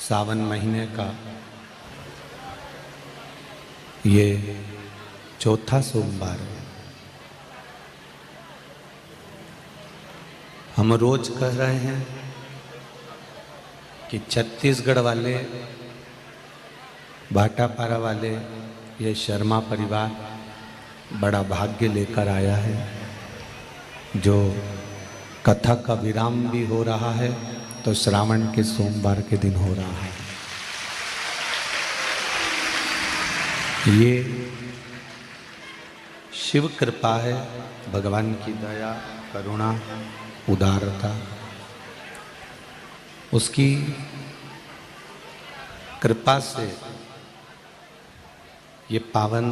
सावन महीने का ये चौथा सोमवार है। हम रोज कह रहे हैं कि छत्तीसगढ़ वाले, भाटापारा वाले, ये शर्मा परिवार बड़ा भाग्य लेकर आया है, जो कथा का विराम भी हो रहा है तो श्रावण के सोमवार के दिन हो रहा है। ये शिव कृपा है, भगवान की दया, करुणा, उदारता। उसकी कृपा से ये पावन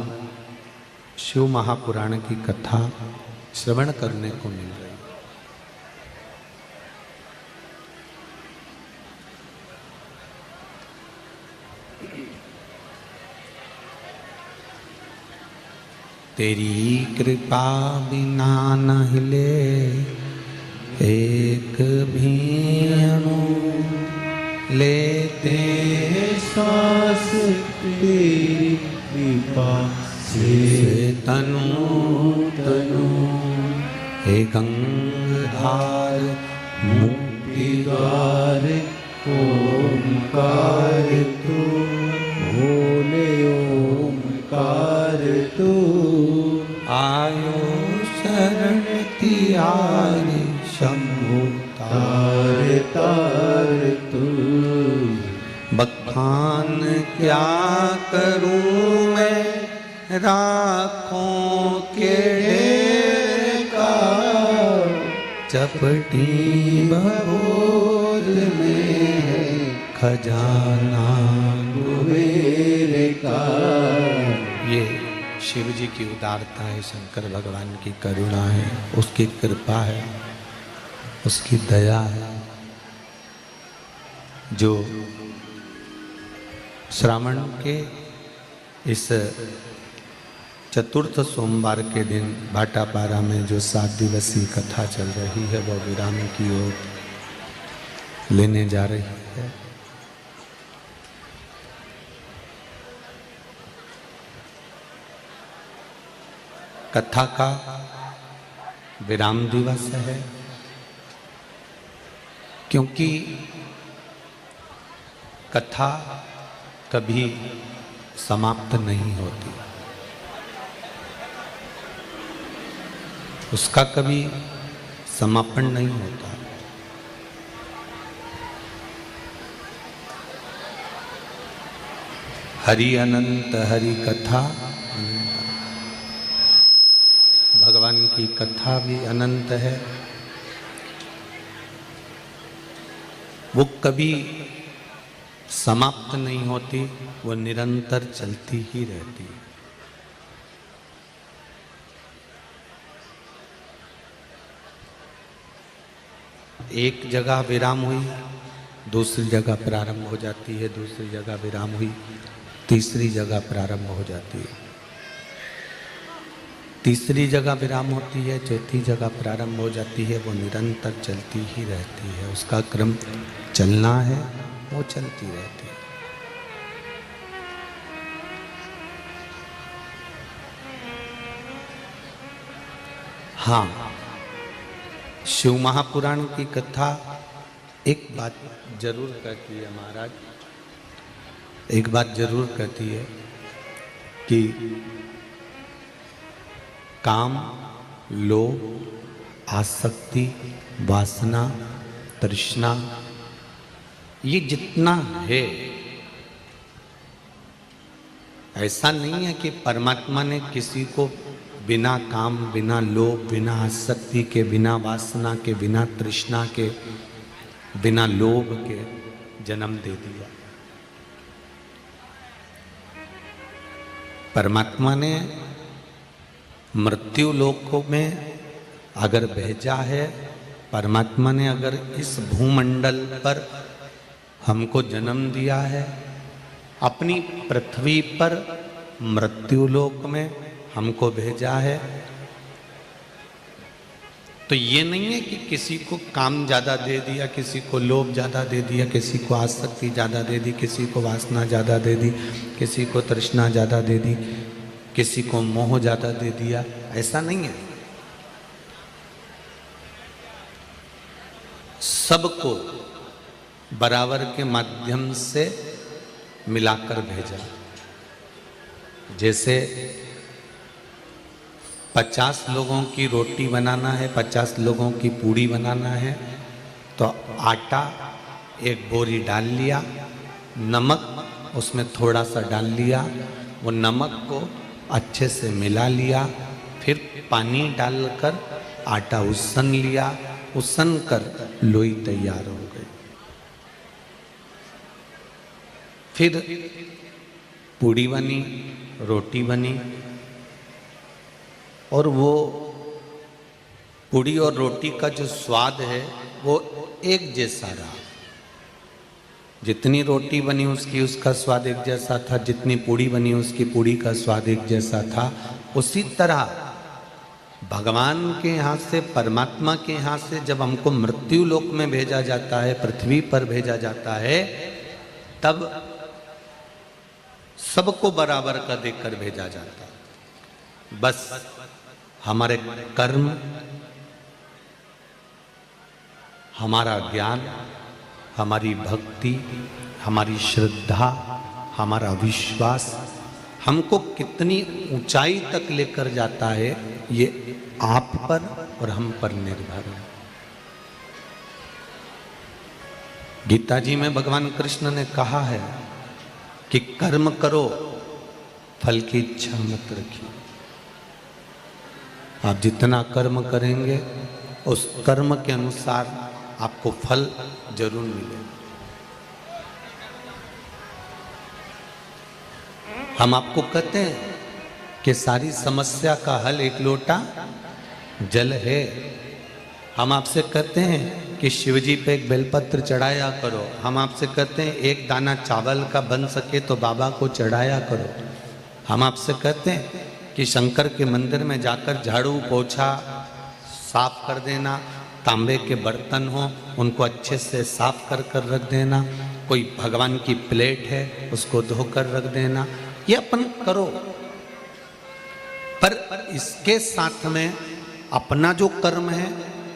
शिव महापुराण की कथा श्रवण करने को मिल रही है। तेरी कृपा बिना न हिले एक भी अणु, लेते सांस तेरी कृपा से तनु तनु। हे गंगाधार मुक्ति द्वार ओंकार तू, भोले ओंकार तू। आयो शरण तिहारी शंभु तार तार तू। बखान क्या करूं मैं राखों के ढेर का, चपटी भगोर में खजाना कुबेर का। ये शिव जी की उदारता है, शंकर भगवान की करुणा है, उसकी कृपा है, उसकी दया है, जो श्रावण के इस चतुर्थ सोमवार के दिन भाटापारा में जो 7 दिवसीय कथा चल रही है वह विराम की ओर लेने जा रही है। कथा का विराम दिवस है, क्योंकि कथा कभी समाप्त नहीं होती, उसका कभी समापन नहीं होता। हरि अनंत, हरि कथा अनंत। भगवान की कथा भी अनंत है, वो कभी समाप्त नहीं होती, वो निरंतर चलती ही रहती है। एक जगह विराम हुई, दूसरी जगह प्रारंभ हो जाती है, दूसरी जगह विराम हुई, तीसरी जगह प्रारंभ हो जाती है, तीसरी जगह विराम होती है, चौथी जगह प्रारंभ हो जाती है। वो निरंतर चलती ही रहती है, उसका क्रम चलना है, वो चलती रहती है। हाँ, शिव महापुराण की कथा एक बात जरूर कहती है महाराज, एक बात जरूर कहती है कि काम, लोभ, आसक्ति, वासना, तृष्णा, ये जितना है, ऐसा नहीं है कि परमात्मा ने किसी को बिना काम, बिना लोभ, बिना आसक्ति के, बिना वासना के, बिना तृष्णा के, बिना लोभ के जन्म दे दिया। परमात्मा ने मृत्यु लोकों में अगर भेजा है, परमात्मा ने अगर इस भूमंडल पर हमको जन्म दिया है, अपनी पृथ्वी पर मृत्यु लोक में हमको भेजा है, तो ये नहीं है कि किसी को काम ज़्यादा दे दिया, किसी को लोभ ज़्यादा दे दिया, किसी को आसक्ति ज़्यादा दे दी, किसी को वासना ज़्यादा दे दी, किसी को तृष्णा ज़्यादा दे दी, किसी को मोह ज़्यादा दे दिया, ऐसा नहीं है। सबको बराबर के माध्यम से मिलाकर भेजा। जैसे 50 लोगों की रोटी बनाना है, 50 लोगों की पूड़ी बनाना है, तो आटा एक बोरी डाल लिया, नमक उसमें थोड़ा सा डाल लिया, वो नमक को अच्छे से मिला लिया, फिर पानी डालकर आटा उसन लिया, उसन कर लोई तैयार हो गई। फिर पूड़ी बनी, रोटी बनी, और वो पूड़ी और रोटी का जो स्वाद है वो एक जैसा रहा। जितनी रोटी बनी उसका स्वाद एक जैसा था, जितनी पूड़ी बनी उसकी पूड़ी का स्वाद एक जैसा था। उसी तरह भगवान के यहाँ से, परमात्मा के यहाँ से जब हमको मृत्यु लोक में भेजा जाता है, पृथ्वी पर भेजा जाता है, तब सबको बराबर का देकर भेजा जाता है। बस हमारे कर्म, हमारा ज्ञान, हमारी भक्ति, हमारी श्रद्धा, हमारा विश्वास हमको कितनी ऊंचाई तक लेकर जाता है, ये आप पर और हम पर निर्भर है। गीता जी में भगवान कृष्ण ने कहा है कि कर्म करो, फल की इच्छा मत रखिए। आप जितना कर्म करेंगे उस कर्म के अनुसार आपको फल जरूर मिलेगा। हम आपको कहते हैं कि सारी समस्या का हल एक लोटा जल है। हम आपसे कहते हैं कि शिवजी पे एक बेलपत्र चढ़ाया करो। हम आपसे कहते हैं एक दाना चावल का बन सके तो बाबा को चढ़ाया करो। हम आपसे कहते हैं कि शंकर के मंदिर में जाकर झाड़ू पोछा साफ कर देना, तांबे के बर्तन हो उनको अच्छे से साफ कर कर रख देना, कोई भगवान की प्लेट है उसको धोकर रख देना, ये अपन करो। पर इसके साथ में अपना जो कर्म है,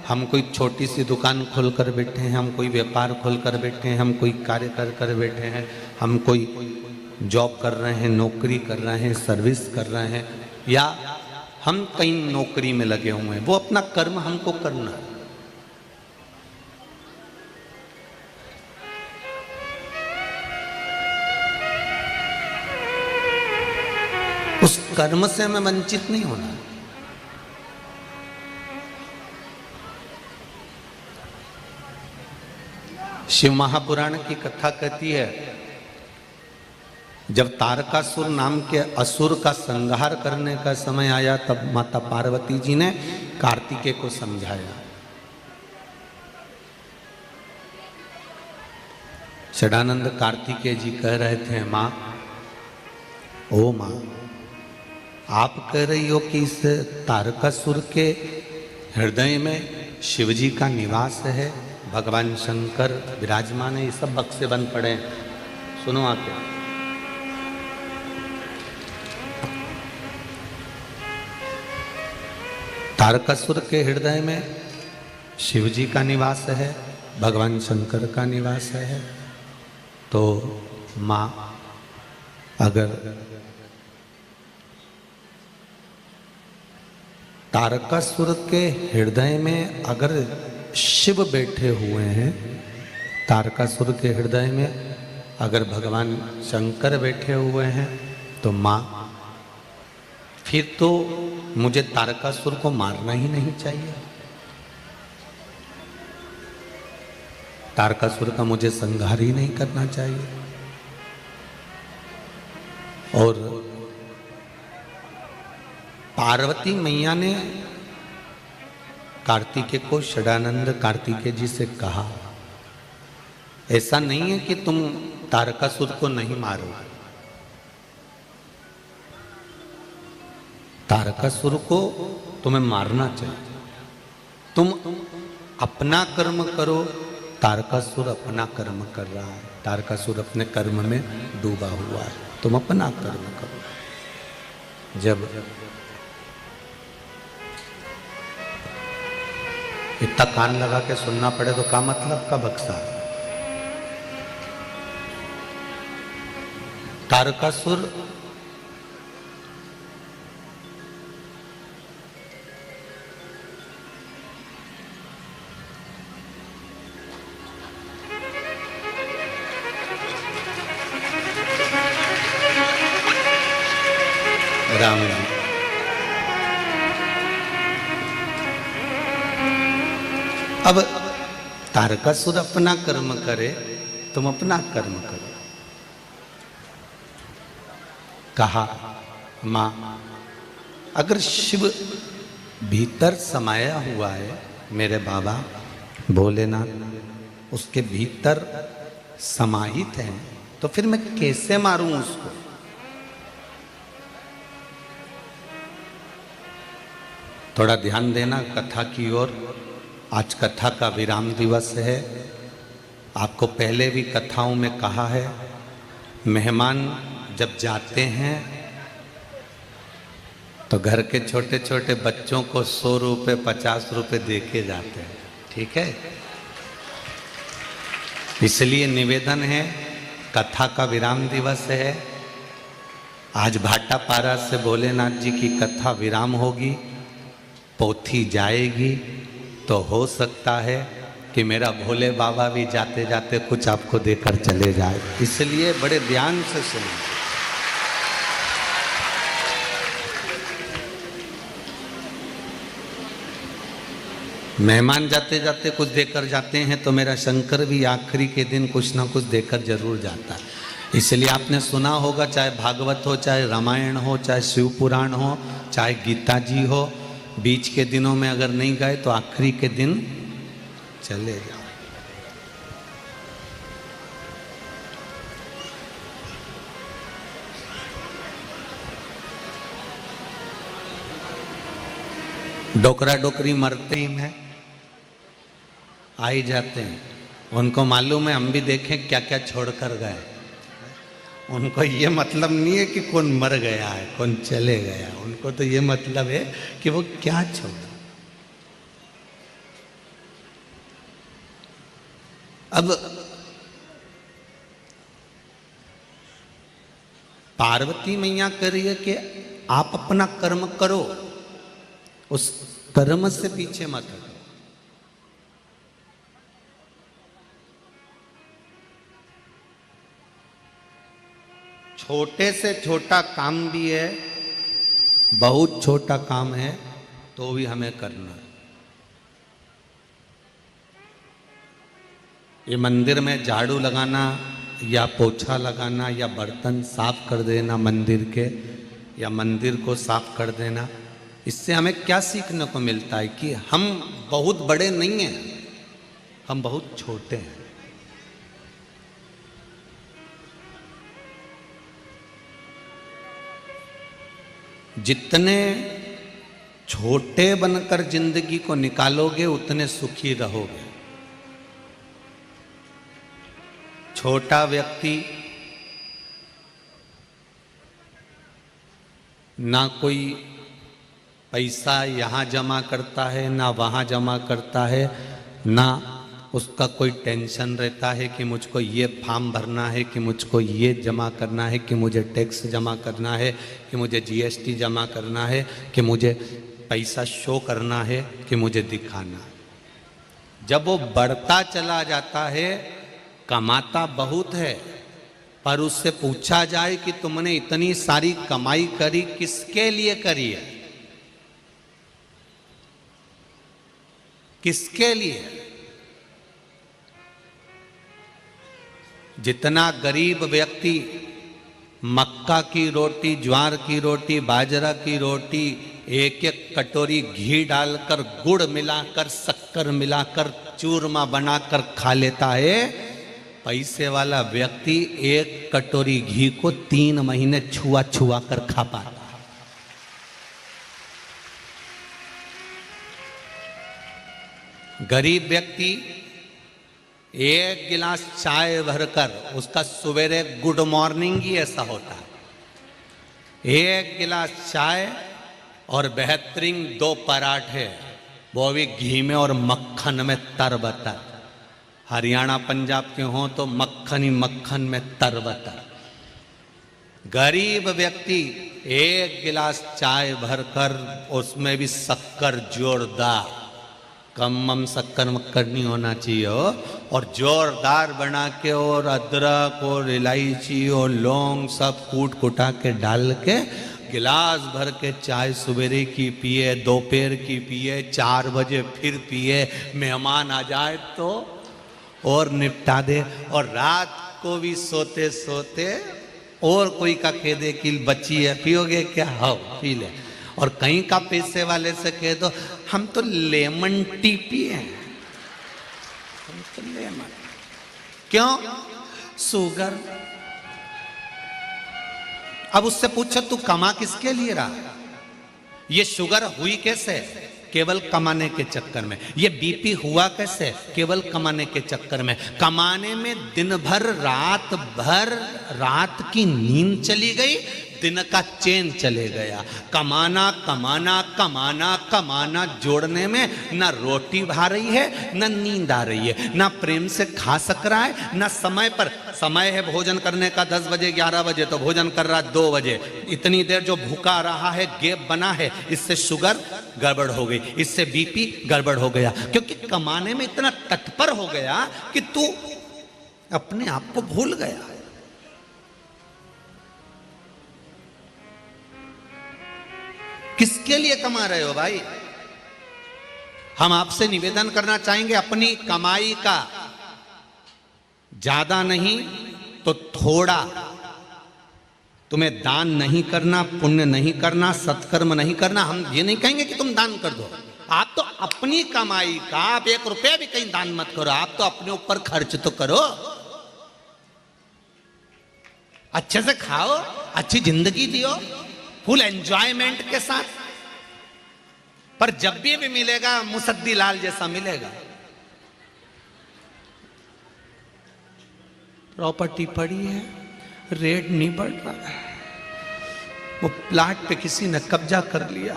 हम कोई छोटी सी दुकान खोल कर बैठे हैं, हम कोई व्यापार खोल कर बैठे हैं, हम कोई कार्य कर कर बैठे हैं, हम कोई जॉब कर रहे हैं, नौकरी कर रहे हैं, सर्विस कर रहे हैं, या हम कहीं नौकरी में लगे हुए हैं, वो अपना कर्म हमको करना है। उस कर्म से हमें वंचित नहीं होना। शिव महापुराण की कथा कहती है, जब तारकासुर नाम के असुर का संहार करने का समय आया, तब माता पार्वती जी ने कार्तिकेय को समझाया। षडानंद कार्तिकेय जी कह रहे थे, माँ, ओ माँ, आप कह रही हो कि इस तारकासुर के हृदय में शिवजी का निवास है, भगवान शंकर विराजमान है, ये सब बक्से बंद पड़े हैं। सुनो आके, तारकासुर के हृदय में शिवजी का निवास है, भगवान शंकर का निवास है। तो माँ, अगर तारकासुर के हृदय में अगर शिव बैठे हुए हैं, तारकासुर के हृदय में अगर भगवान शंकर बैठे हुए हैं, तो माँ, फिर तो मुझे तारकासुर को मारना ही नहीं चाहिए। तारकासुर का मुझे संहार ही नहीं करना चाहिए। और पार्वती मैया ने कार्तिकेय को, षडानंद कार्तिकेय जी से कहा, ऐसा नहीं है कि तुम तारकासुर को नहीं मारोगे, तारकासुर को तुम्हें मारना चाहिए। तुम अपना कर्म करो, तारकासुर अपना कर्म कर रहा है, तारकासुर अपने कर्म में डूबा हुआ है, तुम अपना कर्म करो। जब इतना कान लगा के सुनना पड़े तो क्या मतलब का बक्सा। तारकासुर राम राम। अब तारकासुर अपना कर्म करे, तुम अपना कर्म करो। कहा मां, अगर शिव भीतर समाया हुआ है, मेरे बाबा भोलेनाथ उसके भीतर समाहित है, तो फिर मैं कैसे मारूं उसको। थोड़ा ध्यान देना कथा की ओर। आज कथा का विराम दिवस है। आपको पहले भी कथाओं में कहा है, मेहमान जब जाते हैं तो घर के छोटे छोटे बच्चों को 100 रुपये 50 रुपये दे के जाते हैं, ठीक है। इसलिए निवेदन है, कथा का विराम दिवस है। आज भाटापारा से भोलेनाथ जी की कथा विराम होगी, पोथी जाएगी, तो हो सकता है कि मेरा भोले बाबा भी जाते जाते कुछ आपको देकर चले जाए, इसलिए बड़े ध्यान से सुनिए। मेहमान जाते जाते कुछ देकर जाते हैं, तो मेरा शंकर भी आखिरी के दिन कुछ ना कुछ देकर जरूर जाता है। इसलिए आपने सुना होगा, चाहे भागवत हो, चाहे रामायण हो, चाहे शिव पुराण हो, चाहे गीता जी हो, बीच के दिनों में अगर नहीं गए तो आखिरी के दिन चले जाओ। डोकरा डोकरी मरते ही में आ ही जाते हैं, उनको मालूम है हम भी देखें क्या क्या छोड़कर गए। उनको ये मतलब नहीं है कि कौन मर गया है, कौन चले गया, उनको तो ये मतलब है कि वो क्या छोड़ा। अब पार्वती मैया कह रही है कि आप अपना कर्म करो, उस कर्म से पीछे मत हटो। छोटे से छोटा काम भी है, बहुत छोटा काम है तो भी हमें करना है। ये मंदिर में झाड़ू लगाना या पोछा लगाना या बर्तन साफ कर देना मंदिर के, या मंदिर को साफ कर देना, इससे हमें क्या सीखने को मिलता है कि हम बहुत बड़े नहीं हैं, हम बहुत छोटे हैं। जितने छोटे बनकर जिंदगी को निकालोगे उतने सुखी रहोगे। छोटा व्यक्ति ना कोई पैसा यहाँ जमा करता है, ना वहाँ जमा करता है, ना उसका कोई टेंशन रहता है कि मुझको ये फॉर्म भरना है, कि मुझको ये जमा करना है, कि मुझे टैक्स जमा करना है, कि मुझे जीएसटी जमा करना है, कि मुझे पैसा शो करना है, कि मुझे दिखाना है। जब वो बढ़ता चला जाता है, कमाता बहुत है, पर उससे पूछा जाए कि तुमने इतनी सारी कमाई करी किसके लिए करी है, किसके लिए? जितना गरीब व्यक्ति मक्का की रोटी, ज्वार की रोटी, बाजरा की रोटी एक एक कटोरी घी डालकर, गुड़ मिलाकर, शक्कर मिलाकर, चूरमा बनाकर खा लेता है, पैसे वाला व्यक्ति एक कटोरी घी को 3 महीने छुआ छुआ कर खा पाता है। गरीब व्यक्ति एक गिलास चाय भरकर, उसका सवेरे गुड मॉर्निंग ही ऐसा होता है। एक गिलास चाय और बेहतरीन 2 पराठे, वो भी घी में और मक्खन में तरबतर। हरियाणा पंजाब के हों तो मक्खन ही मक्खन में तरबतर। गरीब व्यक्ति एक गिलास चाय भरकर, उसमें भी शक्कर जोरदार, कम शक्कर मक्कर नहीं होना चाहिए हो, और जोरदार बना के, और अदरक और इलायची और लौंग सब कूट कुटा के डाल के गिलास भर के चाय सवेरे की पिए, दोपहर की पिए, 4 बजे फिर पिए, मेहमान आ जाए तो और निपटा दे, और रात को भी सोते सोते और कोई का कह दे कि बच्ची है पियोगे क्या, हाँ पी ले, और कहीं का पैसे वाले से कह दो हम तो लेमन टी पिए, हम तो लेमन, क्यों, शुगर। अब उससे पूछो तू कमा किसके लिए रहा, ये शुगर हुई कैसे, केवल कमाने के चक्कर में। ये बीपी हुआ कैसे, केवल कमाने के चक्कर में। कमाने में दिन भर रात भर रात की नींद चली गई, दिन का चैन चले गया। कमाना कमाना कमाना कमाना जोड़ने में ना रोटी भा रही है, ना नींद आ रही है, ना प्रेम से खा सक रहा है, ना समय पर। समय है भोजन करने का 10 बजे 11 बजे, तो भोजन कर रहा 2 बजे। इतनी देर जो भूखा रहा है, गैप बना है, इससे शुगर गड़बड़ हो गई, इससे बीपी गड़बड़ हो गया, क्योंकि कमाने में इतना तत्पर हो गया कि तू अपने आप को भूल गया। किसके लिए कमा रहे हो भाई? हम आपसे निवेदन करना चाहेंगे, अपनी कमाई का ज्यादा नहीं तो थोड़ा, तुम्हें दान नहीं करना, पुण्य नहीं करना, सत्कर्म नहीं करना। हम ये नहीं कहेंगे कि तुम दान कर दो, आप तो अपनी कमाई का आप 1 रुपया भी कहीं दान मत करो, आप तो अपने ऊपर खर्च तो करो, अच्छे से खाओ, अच्छी जिंदगी जियो, फुल एंजॉयमेंट के साथ। पर जब भी मिलेगा मुसद्दी लाल जैसा मिलेगा। प्रॉपर्टी पड़ी है, रेट नहीं बढ़ रहा है, वो प्लाट पे किसी ने कब्जा कर लिया,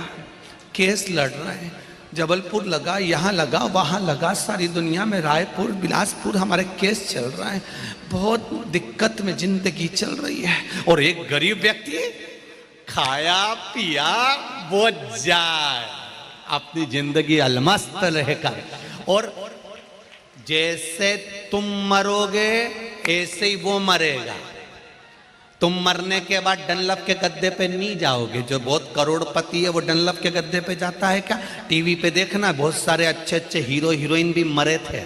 केस लड़ रहा है, जबलपुर लगा, यहां लगा, वहां लगा, सारी दुनिया में रायपुर बिलासपुर हमारे केस चल रहा है, बहुत दिक्कत में जिंदगी चल रही है। और एक गरीब व्यक्ति खाया पिया वो जाए, अपनी जिंदगी अलमस्त रहकर। और जैसे तुम मरोगे ऐसे ही वो मरेगा। तुम मरने के बाद डनलप के गद्दे पे नहीं जाओगे। जो बहुत करोड़पति है वो डनलप के गद्दे पे जाता है क्या? टीवी पे देखना, बहुत सारे अच्छे अच्छे हीरो हीरोइन भी मरे थे,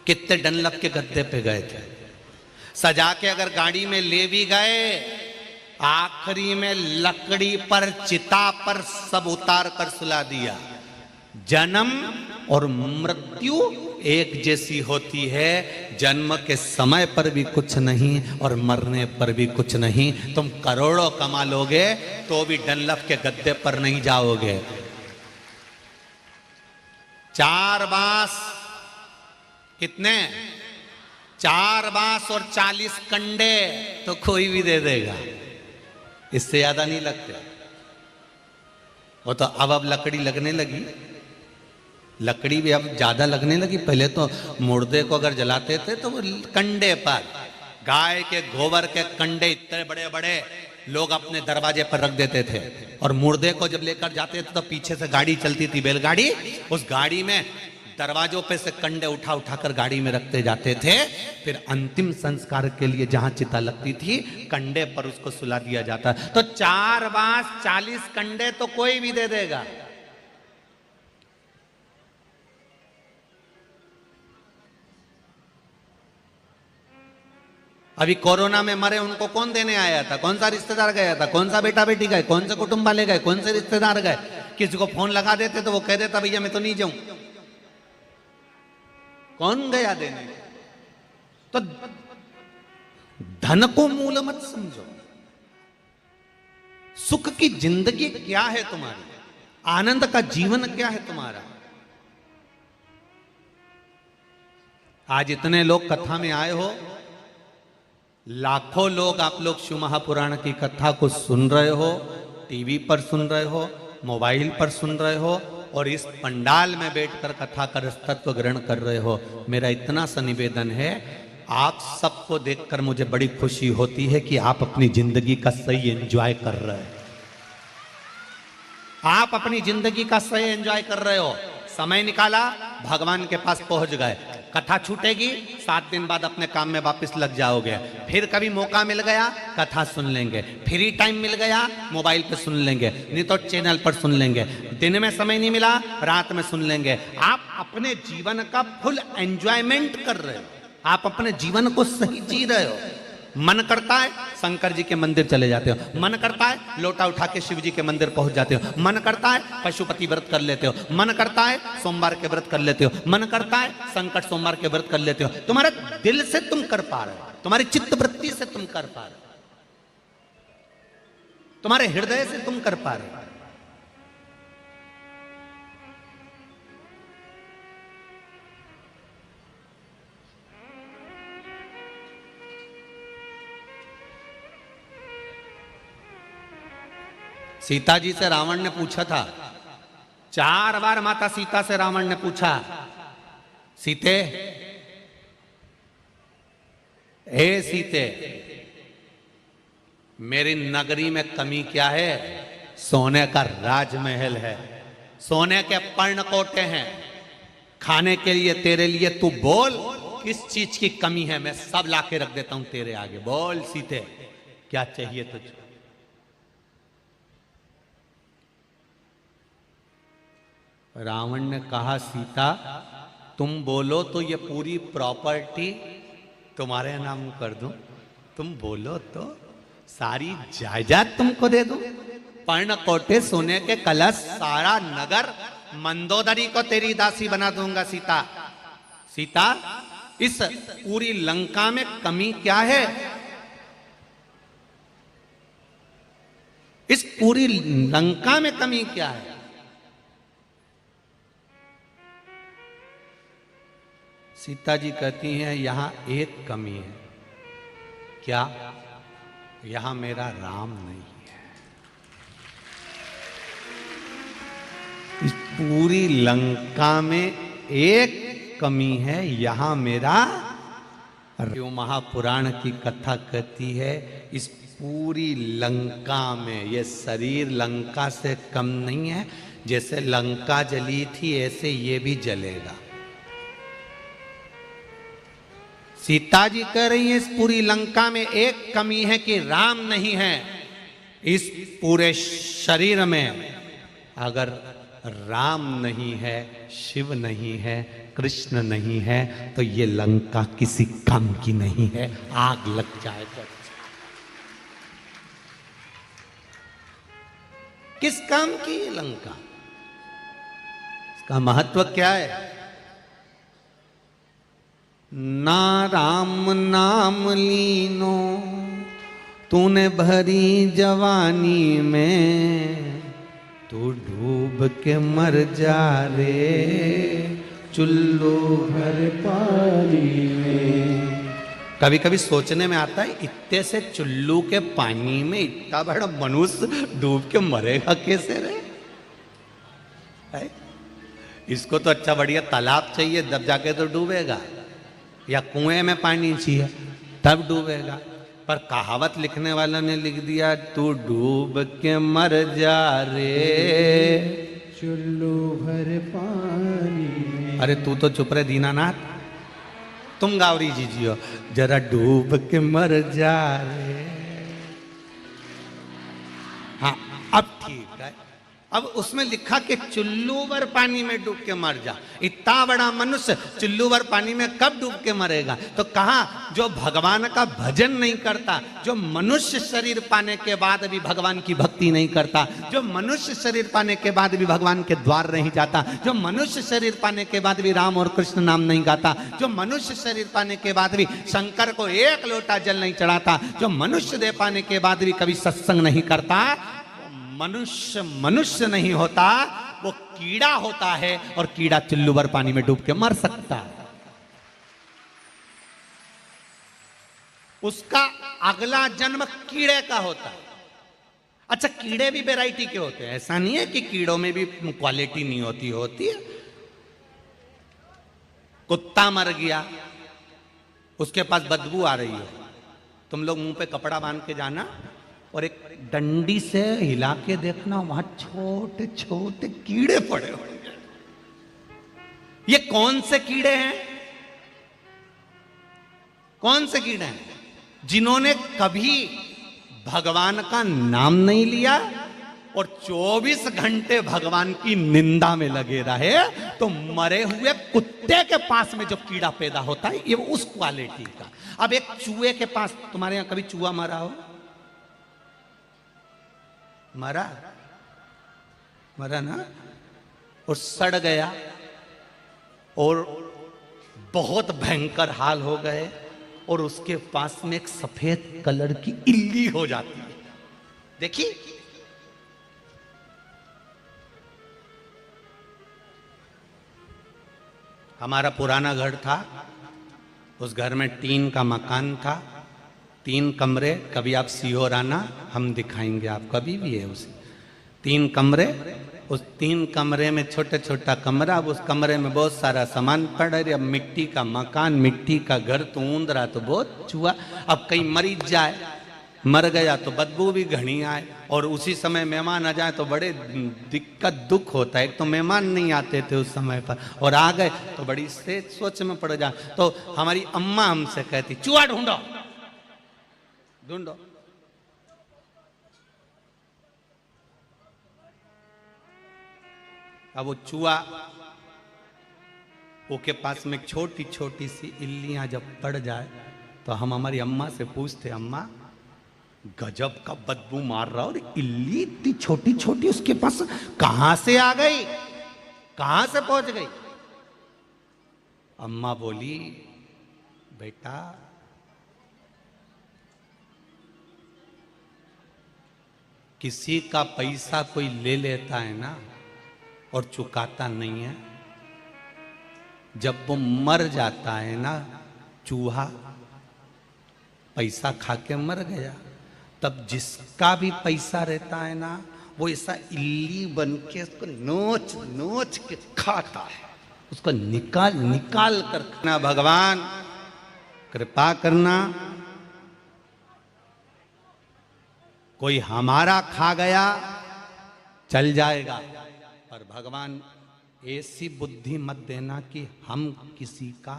कितने डनलप के गद्दे पे गए थे। सजा के अगर गाड़ी में ले भी गए, आखिरी में लकड़ी पर, चिता पर सब उतार कर सुला दिया। जन्म और मृत्यु एक जैसी होती है, जन्म के समय पर भी कुछ नहीं और मरने पर भी कुछ नहीं। तुम करोड़ों कमा लोगे तो भी डनलप के गद्दे पर नहीं जाओगे। 4 बांस कितने? 4 बांस और 40 कंडे तो कोई भी दे देगा, इससे ज्यादा नहीं लगते। वो तो अब लकड़ी लगने लगी, लकड़ी भी अब ज्यादा लगने लगी। पहले तो मुर्दे को अगर जलाते थे तो वो कंडे पर, गाय के गोबर के कंडे इतने बड़े बड़े लोग अपने दरवाजे पर रख देते थे। और मुर्दे को जब लेकर जाते थे तो पीछे से गाड़ी चलती थी, बैलगाड़ी, उस गाड़ी में दरवाजों पे से कंडे उठा उठा कर गाड़ी में रखते जाते थे। फिर अंतिम संस्कार के लिए जहां चिता लगती थी, कंडे पर उसको सुला दिया जाता। तो 4 बांस 40 कंडे तो कोई भी दे देगा। अभी कोरोना में मरे उनको कौन देने आया था? कौन सा रिश्तेदार गया था? कौन सा बेटा बेटी गए? कौन से कुटुंब वाले गए? कौन से रिश्तेदार गए? किसी को फोन लगा देते तो वो कह देता भैया मैं तो नहीं जाऊं। कौन गया देने? तो धन को मूल मत समझो। सुख की जिंदगी क्या है तुम्हारी? आनंद का जीवन क्या है तुम्हारा? आज इतने लोग कथा में आए हो, लाखों लोग आप लोग शिव महापुराण की कथा को सुन रहे हो, टीवी पर सुन रहे हो, मोबाइल पर सुन रहे हो, और इस पंडाल में बैठकर कथा का तत्व ग्रहण कर रहे हो। मेरा इतना सा निवेदन है, आप सबको देखकर मुझे बड़ी खुशी होती है कि आप अपनी जिंदगी का सही एंजॉय कर रहे हो। आप अपनी जिंदगी का सही एंजॉय कर रहे हो। समय निकाला, भगवान के पास पहुंच गए। कथा छूटेगी, 7 दिन बाद अपने काम में वापस लग जाओगे। फिर कभी मौका मिल गया कथा सुन लेंगे, फ्री टाइम मिल गया मोबाइल पे सुन लेंगे, नहीं तो चैनल पर सुन लेंगे। दिन में समय नहीं मिला रात में सुन लेंगे। आप अपने जीवन का फुल एंजॉयमेंट कर रहे हो, आप अपने जीवन को सही जी रहे हो। मन करता है शंकर जी के मंदिर चले जाते हो, मन करता है लोटा उठा के शिव जी के मंदिर पहुंच जाते हो, मन करता है पशुपति व्रत कर लेते हो, मन करता है सोमवार के व्रत कर लेते हो, मन करता है संकट सोमवार के व्रत कर लेते हो। तुम्हारे दिल से तुम कर पा रहे हो, तुम्हारी चित्त वृत्ति से तुम कर पा रहे हो, तुम्हारे हृदय से तुम कर पा रहे हो। सीता जी से रावण ने पूछा था, 4 बार माता सीता से रावण ने पूछा, सीते, हे सीते, मेरी नगरी में कमी क्या है? सोने का राजमहल है, सोने के पर्णकोटे हैं, खाने के लिए तेरे लिए तू बोल किस चीज की कमी है, मैं सब लाके रख देता हूं तेरे आगे। बोल सीते, क्या चाहिए तुझको? रावण ने कहा, सीता तुम बोलो तो ये पूरी प्रॉपर्टी तुम्हारे नाम कर दूं, तुम बोलो तो सारी जायदाद तुमको दे दूं, पर्णकोटे, सोने के कलश, सारा नगर, मंदोदरी को तेरी दासी बना दूंगा। सीता, सीता इस पूरी लंका में कमी क्या है? इस पूरी लंका में कमी क्या है? सीता जी कहती हैं, यहां एक कमी है। क्या? यहां मेरा राम नहीं है। इस पूरी लंका में एक कमी है, यहां मेरा। जो महापुराण की कथा कहती है, इस पूरी लंका में ये शरीर लंका से कम नहीं है। जैसे लंका जली थी ऐसे ये भी जलेगा। सीता जी कह रही है, इस पूरी लंका में एक कमी है कि राम नहीं है। इस पूरे शरीर में अगर राम नहीं है, शिव नहीं है, कृष्ण नहीं है, तो ये लंका किसी काम की नहीं है, आग लग जाए तो। किस काम की ये लंका? इसका महत्व क्या है? ना राम नाम लीनो तूने भरी जवानी में, तू डूब के मर जा रे चुल्लू भर पानी में। कभी कभी सोचने में आता है, इतने से चुल्लू के पानी में इतना बड़ा मनुष्य डूब के मरेगा कैसे रे? इसको तो अच्छा बढ़िया तालाब चाहिए, तब जाके तो डूबेगा, या कुएं में पानी चाहिए तब डूबेगा। पर कहावत लिखने वाला ने लिख दिया, तू डूब के मर जा रे चुल्लू भर पानी में। अरे तू तो चुप रहे दीनानाथ, तुम गावरी जी जियो, जरा डूब के मर जा रे। हाँ अब ठीक है। अब उसमें लिखा कि चुल्लू भर पानी में डूब के मर जा। इतना बड़ा मनुष्य चुल्लू भर पानी में कब डूब के मरेगा? तो कहा, जो भगवान का भजन नहीं करता, जो मनुष्य शरीर पाने के बाद भी भगवान की भक्ति नहीं करता, जो मनुष्य शरीर पाने के बाद भी भगवान के द्वार नहीं जाता, जो मनुष्य शरीर पाने के बाद भी राम और कृष्ण नाम नहीं गाता, जो मनुष्य शरीर पाने के बाद भी शंकर को एक लोटा जल नहीं चढ़ाता, जो मनुष्य देह पाने के बाद भी कभी सत्संग नहीं करता, मनुष्य मनुष्य नहीं होता, वो कीड़ा होता है। और कीड़ा चुल्लू भर पानी में डूब के मर सकता है। उसका अगला जन्म कीड़े का होता है। अच्छा, कीड़े भी वैरायटी के होते हैं, ऐसा नहीं है कि कीड़ों में भी क्वालिटी नहीं होती, होती है। कुत्ता मर गया, उसके पास बदबू आ रही है, तुम लोग मुंह पे कपड़ा बांध के जाना और एक डंडी से हिला के देखना, वहां छोटे छोटे कीड़े पड़े होंगे। ये कौन से कीड़े हैं? कौन से कीड़े हैं? जिन्होंने कभी भगवान का नाम नहीं लिया और 24 घंटे भगवान की निंदा में लगे रहे, तो मरे हुए कुत्ते के पास में जो कीड़ा पैदा होता है, ये उस क्वालिटी का। अब एक चूहे के पास, तुम्हारे यहां कभी चूहा मरा हो? मरा? मरा ना? और सड़ गया और बहुत भयंकर हाल हो गए, और उसके पास में एक सफेद कलर की इल्ली हो जाती है। देखिए, हमारा पुराना घर था, उस घर में टीन का मकान था, 3 कमरे। कभी आप सीहोर आना, हम दिखाएंगे आप, कभी भी है उसे। 3 कमरे, उस 3 कमरे में छोटा छोटा कमरा, अब उस कमरे में बहुत सारा सामान पड़ रहा। अब मिट्टी का मकान, मिट्टी का घर, तो ऊंद रहा तो बहुत चूहा। अब कहीं मरीज जाए, मर गया तो बदबू भी घनी आए, और उसी समय मेहमान आ जाए तो बड़े दिक्कत दुख होता है। एक तो मेहमान नहीं आते थे उस समय पर, और आ गए तो बड़ी से सोच में पड़ जाए। तो हमारी अम्मा हमसे कहती, चूहा ढूंढो ढूंढो। अब वो चूहा, वो के पास में छोटी छोटी सी इल्लियां जब पड़ जाए, तो हम हमारी अम्मा से पूछते, अम्मा गजब का बदबू मार रहा, और इल्ली इतनी छोटी छोटी उसके पास कहां से आ गई, कहां से पहुंच गई? अम्मा बोली, बेटा किसी का पैसा कोई ले लेता है ना और चुकाता नहीं है, जब वो मर जाता है ना, चूहा पैसा खा के मर गया, तब जिसका भी पैसा रहता है ना, वो ऐसा इल्ली बन के उसको नोच नोच के खाता है, उसको निकाल निकाल कर खाना। भगवान कृपा करना, कोई हमारा खा गया चल जाएगा, पर भगवान ऐसी बुद्धि मत देना कि हम किसी का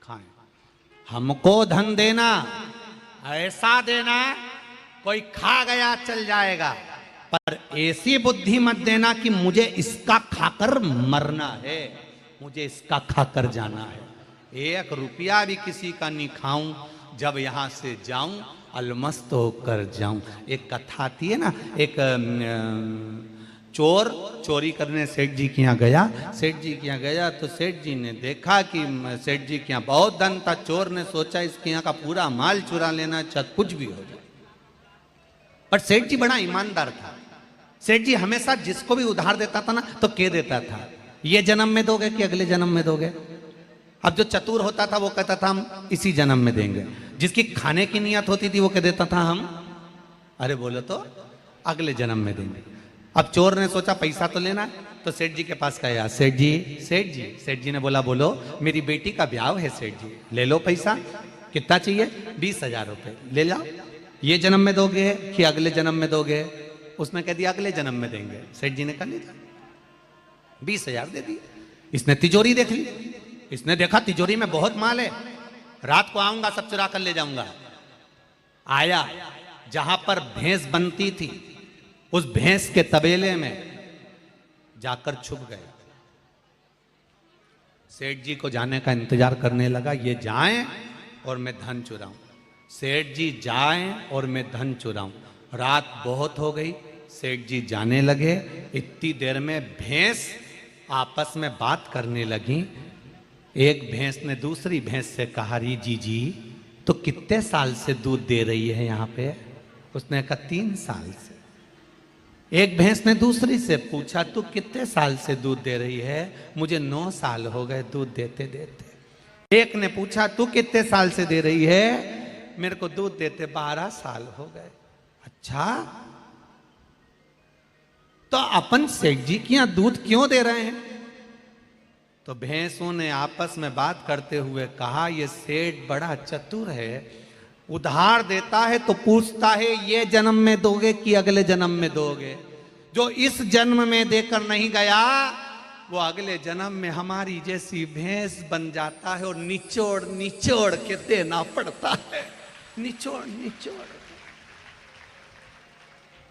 खाएं। हमको धन देना, ऐसा देना कोई खा गया चल जाएगा, पर ऐसी बुद्धि मत देना कि मुझे इसका खाकर मरना है, मुझे इसका खाकर जाना है। 1 रुपया भी किसी का नहीं खाऊं, जब यहां से जाऊं अलमस्त होकर जाऊं। एक कथा आती है ना, एक चोर चोरी करने सेठ जी के यहाँ गया। सेठ जी के यहाँ गया तो सेठ जी ने देखा कि सेठ जी के यहाँ बहुत धन था। चोर ने सोचा इसके यहाँ का पूरा माल चुरा लेना, चाहे कुछ भी हो जाए। पर सेठ जी बड़ा ईमानदार था। सेठ जी हमेशा जिसको भी उधार देता था ना, तो कह देता था, ये जन्म में दोगे कि अगले जन्म में दोगे? अब जो चतुर होता था वो कहता था हम इसी जन्म में देंगे। जिसकी खाने की नियत होती थी वो कह देता था हम, अरे बोलो तो अगले जन्म में देंगे। अब चोर ने सोचा पैसा तो लेना है, तो सेठ जी के पास गया। सेठ जी, सेठ जी, सेठ जी ने बोला, बोलो मेरी बेटी का ब्याह है सेठ जी, ले लो पैसा। कितना चाहिए? 20,000 रुपये। ले जाओ। ये जन्म में दोगे कि अगले जन्म में दोगे? उसने कह दिया अगले जन्म में देंगे। सेठ जी ने कहा, ले जाओ। 20,000 दे दिए। इसने तिजोरी देख ली, इसने देखा तिजोरी में बहुत माल है, रात को आऊंगा सब चुरा कर ले जाऊंगा। आया, जहां पर भैंस बनती थी उस भैंस के तबेले में जाकर छुप गया। सेठ जी को जाने का इंतजार करने लगा, ये जाएं और मैं धन चुराऊं, सेठ जी जाएं और मैं धन चुराऊं। रात बहुत हो गई, सेठ जी जाने लगे। इतनी देर में भैंस आपस में बात करने लगी। एक भैंस ने दूसरी भैंस से कहा, री जी तो कितने साल से दूध दे रही है यहाँ पे? उसने कहा 3 साल से। एक भैंस ने दूसरी से पूछा, तू कितने साल से दूध दे रही है? मुझे 9 साल हो गए दूध देते देते। एक ने पूछा, तू कितने साल से दे रही है? मेरे को दूध देते 12 साल हो गए। अच्छा, तो अपन सेठ जी के यहां दूध क्यों दे रहे हैं? तो भैंसों ने आपस में बात करते हुए कहा, ये सेठ बड़ा चतुर है, उधार देता है तो पूछता है ये जन्म में दोगे कि अगले जन्म में दोगे। जो इस जन्म में देकर नहीं गया वो अगले जन्म में हमारी जैसी भैंस बन जाता है और निचोड़ निचोड़ के देना पड़ता है, निचोड़ निचोड़।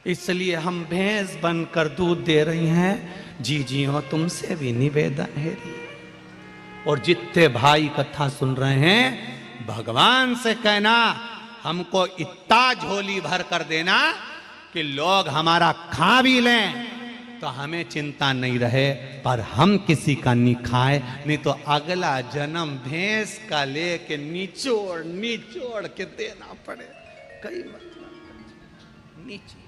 इसलिए हम भैंस बनकर दूध दे रही हैं। जी जी हो, तुमसे भी निवेदन है। और जितने भाई कथा सुन रहे हैं, भगवान से कहना हमको इतना झोली भर कर देना कि लोग हमारा खा भी लें तो हमें चिंता नहीं रहे, पर हम किसी का नहीं खाए, नहीं तो अगला जन्म भैंस का लेके निचोड़ निचोड़ के देना पड़े। कई मतलब नीचे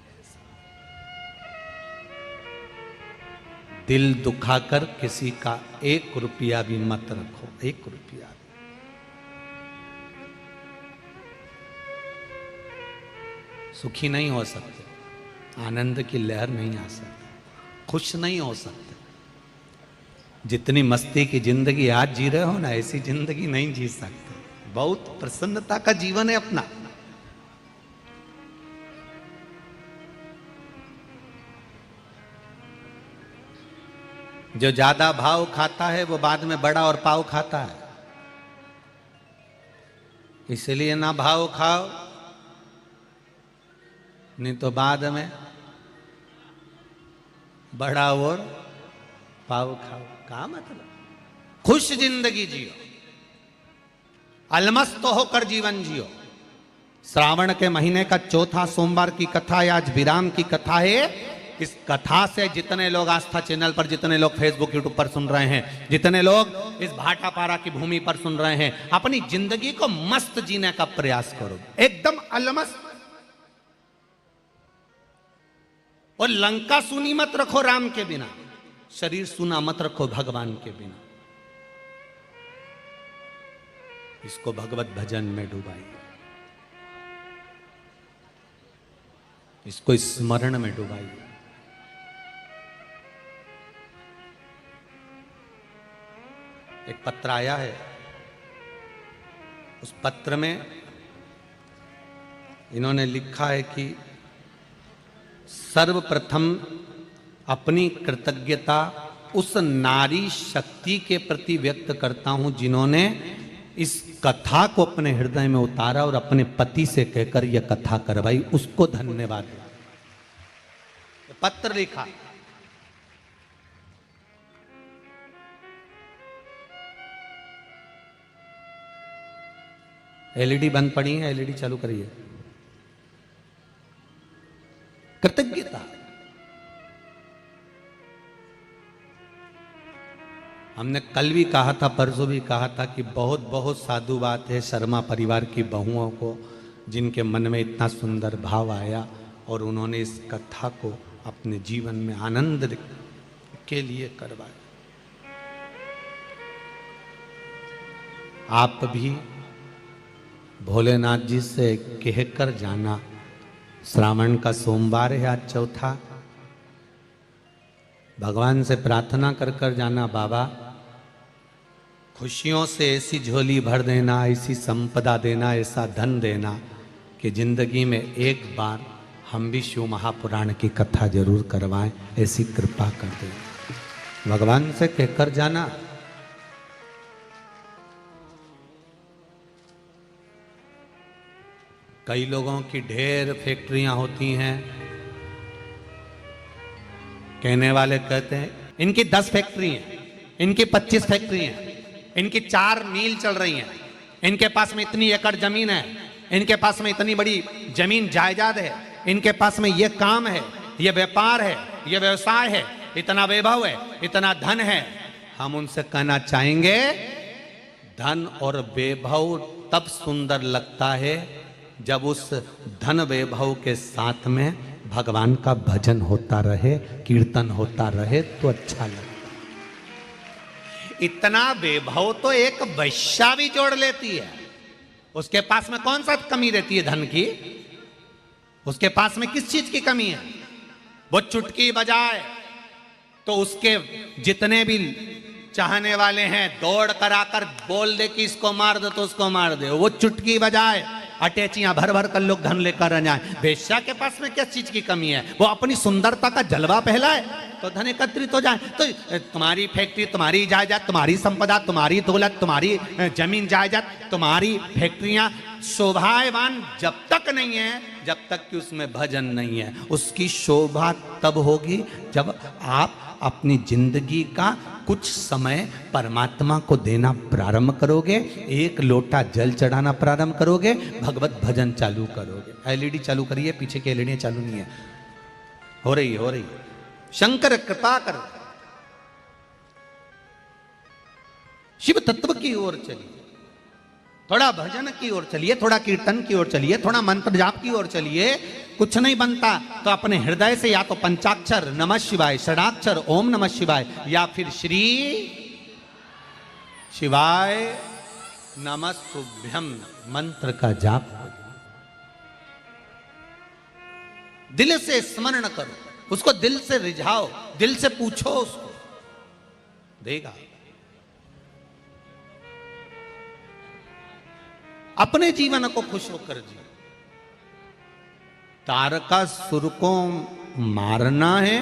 दिल दुखाकर किसी का 1 रुपया भी मत रखो, 1 रुपया। सुखी नहीं हो सकते, आनंद की लहर नहीं आ सकती, खुश नहीं हो सकते। जितनी मस्ती की जिंदगी आज जी रहे हो ना, ऐसी जिंदगी नहीं जी सकते। बहुत प्रसन्नता का जीवन है अपना। जो ज्यादा भाव खाता है वो बाद में बड़ा और पाव खाता है। इसलिए ना भाव खाओ, नहीं तो बाद में बड़ा और पाव खाओ। क्या मतलब? खुश जिंदगी जियो, अलमस्त होकर जीवन जियो। श्रावण के महीने का चौथा सोमवार की कथा है, आज विराम की कथा है। इस कथा से जितने लोग आस्था चैनल पर, जितने लोग फेसबुक यूट्यूब पर सुन रहे हैं, जितने लोग इस भाटापारा की भूमि पर सुन रहे हैं, अपनी जिंदगी को मस्त जीने का प्रयास करो, एकदम अलमस्त। और लंका सुनी मत रखो राम के बिना, शरीर सुना मत रखो भगवान के बिना। इसको भगवत भजन में डुबाइए, इसको स्मरण में डुबाइए। एक पत्र आया है, उस पत्र में इन्होंने लिखा है कि सर्वप्रथम अपनी कृतज्ञता उस नारी शक्ति के प्रति व्यक्त करता हूं जिन्होंने इस कथा को अपने हृदय में उतारा और अपने पति से कहकर यह कथा करवाई, उसको धन्यवाद। पत्र लिखा। एलईडी बंद पड़ी है, एलईडी चालू करिए। कृतज्ञता। हमने कल भी कहा था, परसों भी कहा था कि बहुत बहुत साधु बात है शर्मा परिवार की बहुओं को, जिनके मन में इतना सुंदर भाव आया और उन्होंने इस कथा को अपने जीवन में आनंद के लिए करवाया। आप भी भोलेनाथ जी से कहकर जाना, श्रावण का सोमवार है आज चौथा, भगवान से प्रार्थना कर कर जाना, बाबा खुशियों से ऐसी झोली भर देना, ऐसी संपदा देना, ऐसा धन देना कि जिंदगी में एक बार हम भी शिव महापुराण की कथा जरूर करवाएं, ऐसी कृपा कर दें। भगवान से कहकर जाना। कई लोगों की ढेर फैक्ट्रियां होती हैं, कहने वाले कहते हैं इनकी 10 फैक्ट्री हैं, इनकी 25 फैक्ट्री हैं, इनकी 4 मील चल रही हैं, इनके पास में इतनी एकड़ जमीन है, इनके पास में इतनी बड़ी जमीन जायदाद है, इनके पास में ये काम है, ये व्यापार है, ये व्यवसाय है, इतना वैभव है, इतना धन है। हम उनसे कहना चाहेंगे, धन और वैभव तब सुंदर लगता है जब उस धन वैभव के साथ में भगवान का भजन होता रहे, कीर्तन होता रहे तो अच्छा लगता। इतना वैभव तो एक वैश्या भी जोड़ लेती है। उसके पास में कौन सा कमी रहती है धन की? उसके पास में किस चीज की कमी है? वो चुटकी बजाए तो उसके जितने भी चाहने वाले हैं दौड़ कर आकर बोल दे कि इसको मार दो तो उसको मार दे। वो चुटकी बजाए, अटैचियां भर भर कर लोग धन लेकर जाए। वेश्या के पास में किस चीज की कमी है? वो अपनी सुंदरता का जलवा फैलाए तो धन एकत्रित हो जाए। तो तुम्हारी फैक्ट्री, तुम्हारी जायदाद, तुम्हारी संपदा, तुम्हारी दौलत, तुम्हारी जमीन जायदाद, तुम्हारी फैक्ट्रियां शोभावान जब तक नहीं है, जब तक कि उसमें भजन नहीं है। उसकी शोभा तब होगी जब आप अपनी जिंदगी का कुछ समय परमात्मा को देना प्रारंभ करोगे, एक लोटा जल चढ़ाना प्रारंभ करोगे, भगवत भजन चालू करोगे। एलईडी चालू करिए, पीछे की एलईडी चालू नहीं है। हो रही है। शंकर कृपा कर, शिव तत्व की ओर चलिए, थोड़ा भजन की ओर चलिए, थोड़ा कीर्तन की ओर चलिए, थोड़ा मंत्र जाप की ओर चलिए। कुछ नहीं बनता तो अपने हृदय से या तो पंचाक्षर नमः शिवाय, षडाक्षर ओम नमः शिवाय, या फिर श्री शिवाय नमस्तुभ्यम मंत्र का जाप दिल से स्मरण करो, उसको दिल से रिझाओ, दिल से पूछो, उसको देगा। अपने जीवन को खुश होकर जी। तारकासुर को मारना है,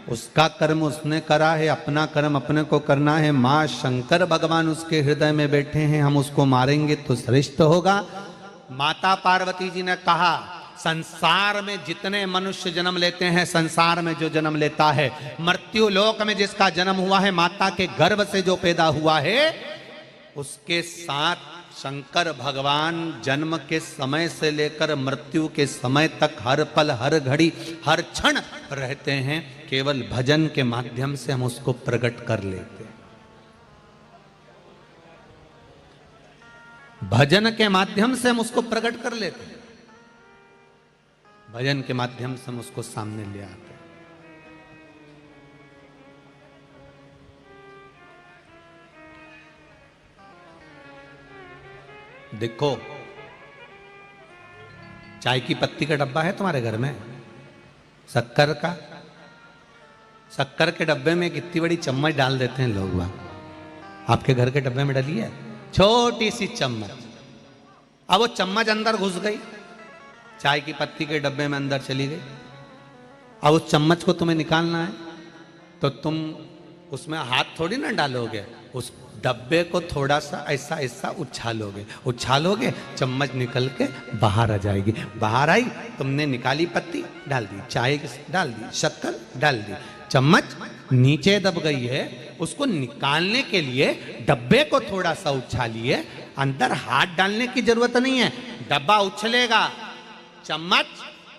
उसका कर्म उसने करा है, अपना कर्म अपने को करना है। मां शंकर भगवान उसके हृदय में बैठे हैं, हम उसको मारेंगे तो श्रेष्ठ होगा। माता पार्वती जी ने कहा, संसार में जितने मनुष्य जन्म लेते हैं, संसार में जो जन्म लेता है, मृत्यु लोक में जिसका जन्म हुआ है, माता के गर्भ से जो पैदा हुआ है, उसके साथ शंकर भगवान जन्म के समय से लेकर मृत्यु के समय तक हर पल, हर घड़ी, हर क्षण रहते हैं। केवल भजन के माध्यम से हम उसको प्रकट कर लेते हैं। भजन के माध्यम से हम उसको प्रकट कर लेते हैं। भजन के माध्यम से हम उसको सामने ले आते हैं। देखो, चाय की पत्ती का डब्बा है तुम्हारे घर में, शक्कर का, शक्कर के डब्बे में कितनी बड़ी चम्मच डाल देते हैं लोग। वहां आपके घर के डब्बे में डली है छोटी सी चम्मच। अब वो चम्मच अंदर घुस गई, चाय की पत्ती के डब्बे में अंदर चली गई। अब उस चम्मच को तुम्हें निकालना है तो तुम उसमें हाथ थोड़ी ना डालोगे, उस डब्बे को थोड़ा सा ऐसा ऐसा उछालोगे, चम्मच निकल के बाहर आ जाएगी। बाहर आई, तुमने निकाली पत्ती, डाल दी, चाय डाल दी, शक्कर डाल दी, चम्मच नीचे दब गई है। उसको निकालने के लिए डब्बे को थोड़ा सा उछालिए, अंदर हाथ डालने की जरूरत नहीं है। डब्बा उछलेगा, चम्मच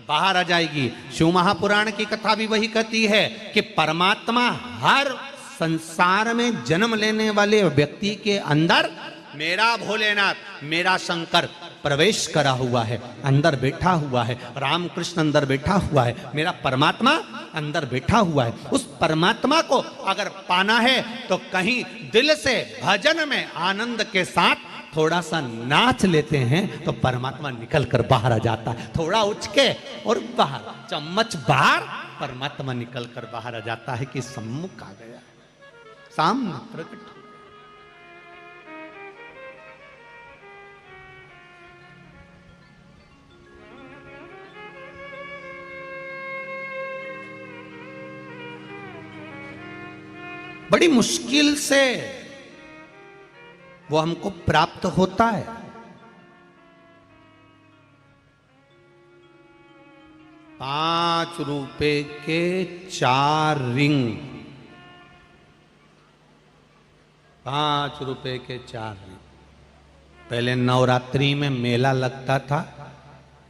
बाहर आ जाएगी। शिव महापुराण की कथा भी वही कहती है कि परमात्मा हर संसार में जन्म लेने वाले व्यक्ति के अंदर मेरा भोलेनाथ, मेरा शंकर प्रवेश करा हुआ है, अंदर बैठा हुआ है। रामकृष्ण अंदर बैठा हुआ है, मेरा परमात्मा अंदर बैठा हुआ है। उस परमात्मा को अगर पाना है तो कहीं दिल से भजन में आनंद के साथ थोड़ा सा नाच लेते हैं तो परमात्मा निकल कर बाहर आ जाता है। थोड़ा उठ के और बाहर, चम्मच बाहर, परमात्मा निकल कर बाहर आ जाता है कि सम्मुख आ गया, सामने प्रकट। बड़ी मुश्किल से वो हमको प्राप्त होता है। ₹5 के 4 रिंग, ₹5 के 4 रिंग। पहले नवरात्रि में मेला लगता था,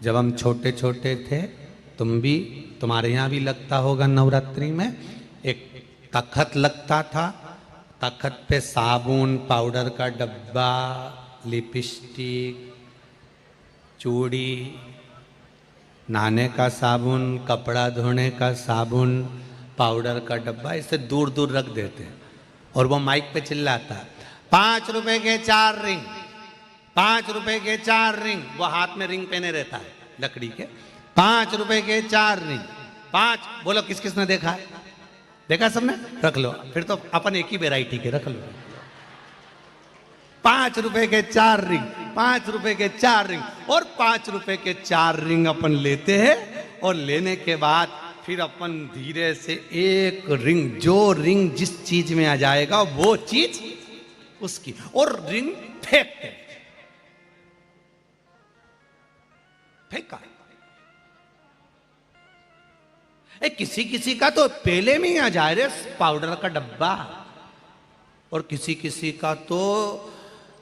जब हम छोटे छोटे थे। तुम्हारे यहाँ भी लगता होगा नवरात्रि में। एक तखत लगता था, तखत पे साबुन, पाउडर का डब्बा, लिपस्टिक, चूड़ी, नहाने का साबुन, कपड़ा धोने का साबुन, पाउडर का डब्बा, इसे दूर दूर रख देते हैं। और वो माइक पे चिल्लाता, ₹5 के 4 रिंग, ₹5 के 4 रिंग, वो हाथ में रिंग पहने रहता है लकड़ी के। ₹5 के 4 रिंग, 5। बोलो किस किसने देखा है? देखा सबने? रख लो, फिर तो अपन एक ही वेराइटी के रख लो। ₹5 के 4 रिंग, ₹5 के 4 रिंग, और ₹5 के 4 रिंग अपन लेते हैं। और लेने के बाद फिर अपन धीरे से एक रिंग, जो रिंग जिस चीज में आ जाएगा वो चीज उसकी, और रिंग फेंकते, फेंका। किसी किसी का तो पेले में ही आ जाए रे पाउडर का डब्बा, और किसी किसी का तो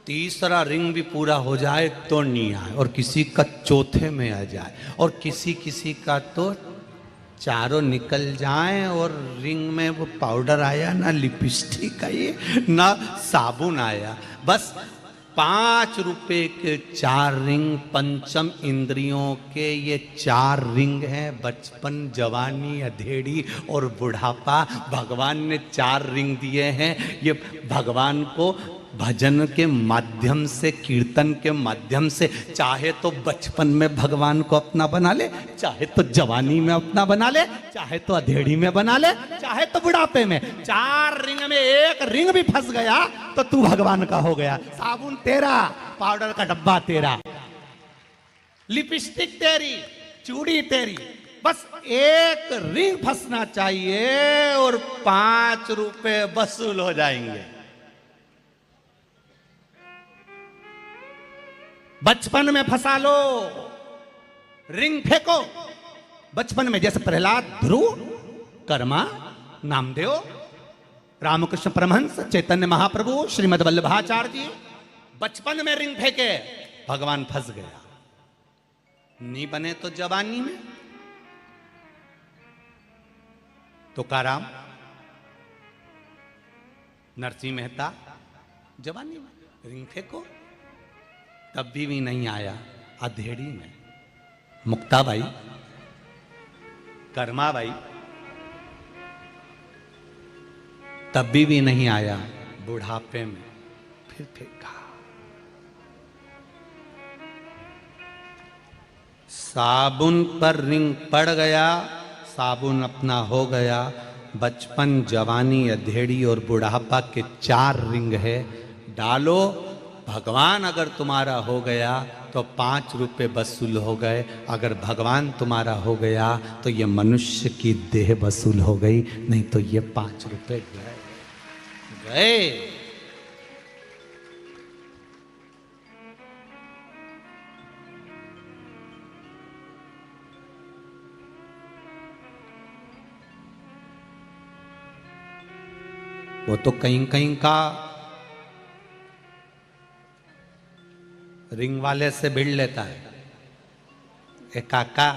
तीसरा रिंग भी पूरा हो जाए तो नहीं आए, और किसी का चौथे में आ जाए, और किसी किसी का तो चारों निकल जाएं और रिंग में वो पाउडर आया ना, लिपस्टिक आई ना, साबुन आया। बस ₹5 के 4 रिंग, पंचम इंद्रियों के ये 4 रिंग हैं। बचपन, जवानी, अधेड़ी और बुढ़ापा, भगवान ने 4 रिंग दिए हैं। ये भगवान को भजन के माध्यम से, कीर्तन के माध्यम से, चाहे तो बचपन में भगवान को अपना बना ले, चाहे तो जवानी में अपना बना ले, चाहे तो अधेड़ी में बना ले, चाहे तो बुढ़ापे में। 4 रिंग में एक रिंग भी फंस गया तो तू भगवान का हो गया। साबुन तेरा, पाउडर का डब्बा तेरा, लिपस्टिक तेरी, चूड़ी तेरी, बस एक रिंग फंसना चाहिए और ₹5 वसूल हो जाएंगे। बचपन में फंसा लो, रिंग फेंको। बचपन में जैसे प्रहलाद, ध्रुव, कर्मा, नामदेव, रामकृष्ण परमहंस, चैतन्य महाप्रभु, श्रीमद् वल्लभाचार्य जी बचपन में रिंग फेंके, भगवान फंस गया। नहीं बने तो जवानी में। तुकाराम, नरसिंह मेहता, जवानी में रिंग फेंको, तब भी नहीं आया। अधेड़ी में मुक्ताबाई, कर्माबाई, तब भी नहीं आया। बुढ़ापे में फिर फेंका। साबुन पर रिंग पड़ गया, साबुन अपना हो गया। बचपन, जवानी, अधेड़ी और बुढ़ापा के 4 रिंग है, डालो। भगवान अगर तुम्हारा हो गया तो ₹5 वसूल हो गए। अगर भगवान तुम्हारा हो गया तो ये मनुष्य की देह वसूल हो गई, नहीं तो ये ₹5 गए। वो तो कहीं कहीं का रिंग वाले से भिड़ लेता है। एक काका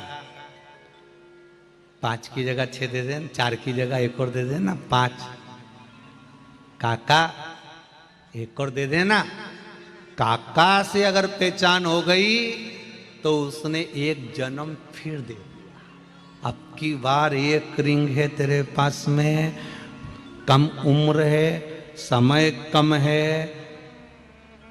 5 की जगह 6 दे दे, 4 की जगह 1 और दे देना, 5। काका 1 और दे देना। काका से अगर पहचान हो गई तो उसने एक जन्म फिर दे दिया। अब की बार 1 रिंग है तेरे पास में, कम उम्र है, समय कम है।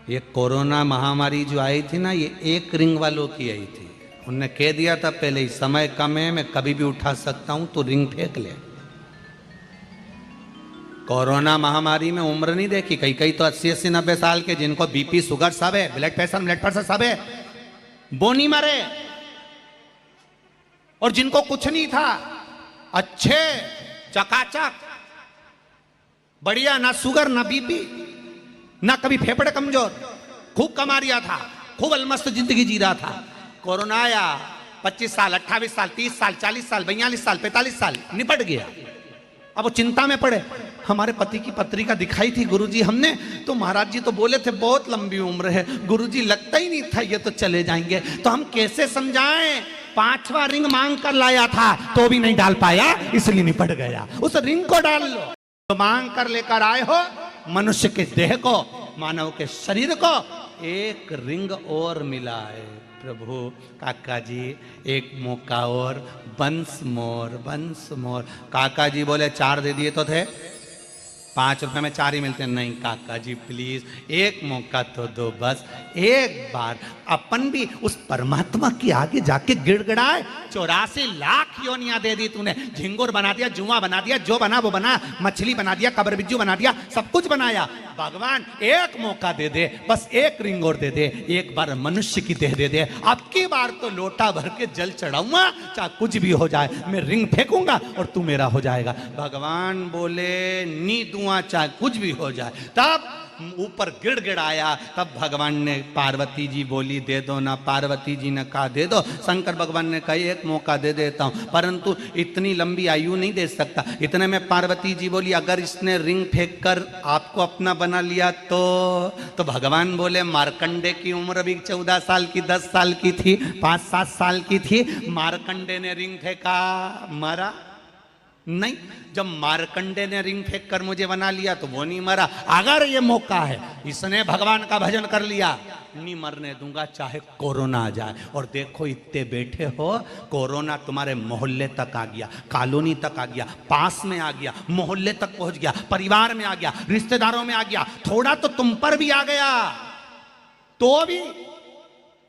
ये कोरोना महामारी जो आई थी ना, ये 1 रिंग वालों की आई थी। उनने कह दिया था पहले ही, समय कम है, मैं कभी भी उठा सकता हूं, तो रिंग फेंक ले। कोरोना महामारी में उम्र नहीं देखी। कई कई तो 80-80, 90 साल के, जिनको बीपी, शुगर सब है, ब्लड प्रेशर सब है, वो नहीं मरे। और जिनको कुछ नहीं था, अच्छे चकाचक बढ़िया, ना शुगर ना बीपी ना कभी फेफड़े कमजोर, खूब कमा रिया था, खूब अलमस्त जिंदगी जी रहा था। कोरोना आया, 25 साल, 28 साल, 30 साल, 40 साल, 42 साल, 45 साल, निपट गया। अब वो चिंता में पड़े। हमारे पति की पत्रिका दिखाई थी गुरुजी हमने, तो महाराज जी तो बोले थे बहुत लंबी उम्र है। गुरुजी लगता ही नहीं था ये तो चले जाएंगे, तो हम कैसे समझाएं। 5वां रिंग मांग कर लाया था तो भी नहीं डाल पाया, इसलिए निपट गया। उस रिंग को डाल लो। तो मांग कर लेकर आए हो मनुष्य के देह को, मानव के शरीर को, 1 रिंग और मिला है। प्रभु काका जी एक मौका और, वंस मोर, वंस मोर। काका जी बोले 4 दे दिए तो थे, 5 रुपए में 4 ही मिलते हैं। नहीं काका जी प्लीज एक मौका तो दो, बस एक बार अपन भी उस परमात्मा की आगे जाके गिड़गिड़ाए। 84 लाख योनियां दे दी तूने, झिंगुर बना दिया, जुआ बना दिया, जो बना वो बना, मछली बना दिया, कबर बिज्जू बना दिया, सब कुछ बनाया। भगवान एक मौका दे दे, बस एक रिंग और दे दे, एक बार मनुष्य की देह दे दे। अब की बार तो लोटा भर के जल चढ़ाऊंगा, चाहे कुछ भी हो जाए, मैं रिंग फेंकूंगा और तू मेरा हो जाएगा। भगवान बोले नी दुआ, चाहे कुछ भी हो जाए। तब ऊपर गिड़गिड़ाया। तब भगवान ने, पार्वती जी बोली दे दो ना, पार्वती जी ने कहा दे दो। शंकर भगवान ने कहा एक मौका दे देता हूं, परंतु इतनी लंबी आयु नहीं दे सकता। इतने में पार्वती जी बोली अगर इसने रिंग फेंक कर आपको अपना बना लिया तो भगवान बोले मार्कंडे की उम्र भी 14 साल की, 10 साल की थी, 5-7 साल की थी। मार्कंडे ने रिंग फेंका, मरा नहीं। जब मार्कंडे ने रिंग फेंक कर मुझे बना लिया तो वो नहीं मरा। अगर ये मौका है, इसने भगवान का भजन कर लिया, नहीं मरने दूंगा चाहे कोरोना आ जाए। और देखो इतने बैठे हो, कोरोना तुम्हारे मोहल्ले तक आ गया, कॉलोनी तक आ गया, पास में आ गया, मोहल्ले तक पहुंच गया, परिवार में आ गया, रिश्तेदारों में आ गया, थोड़ा तो तुम पर भी आ गया, तो भी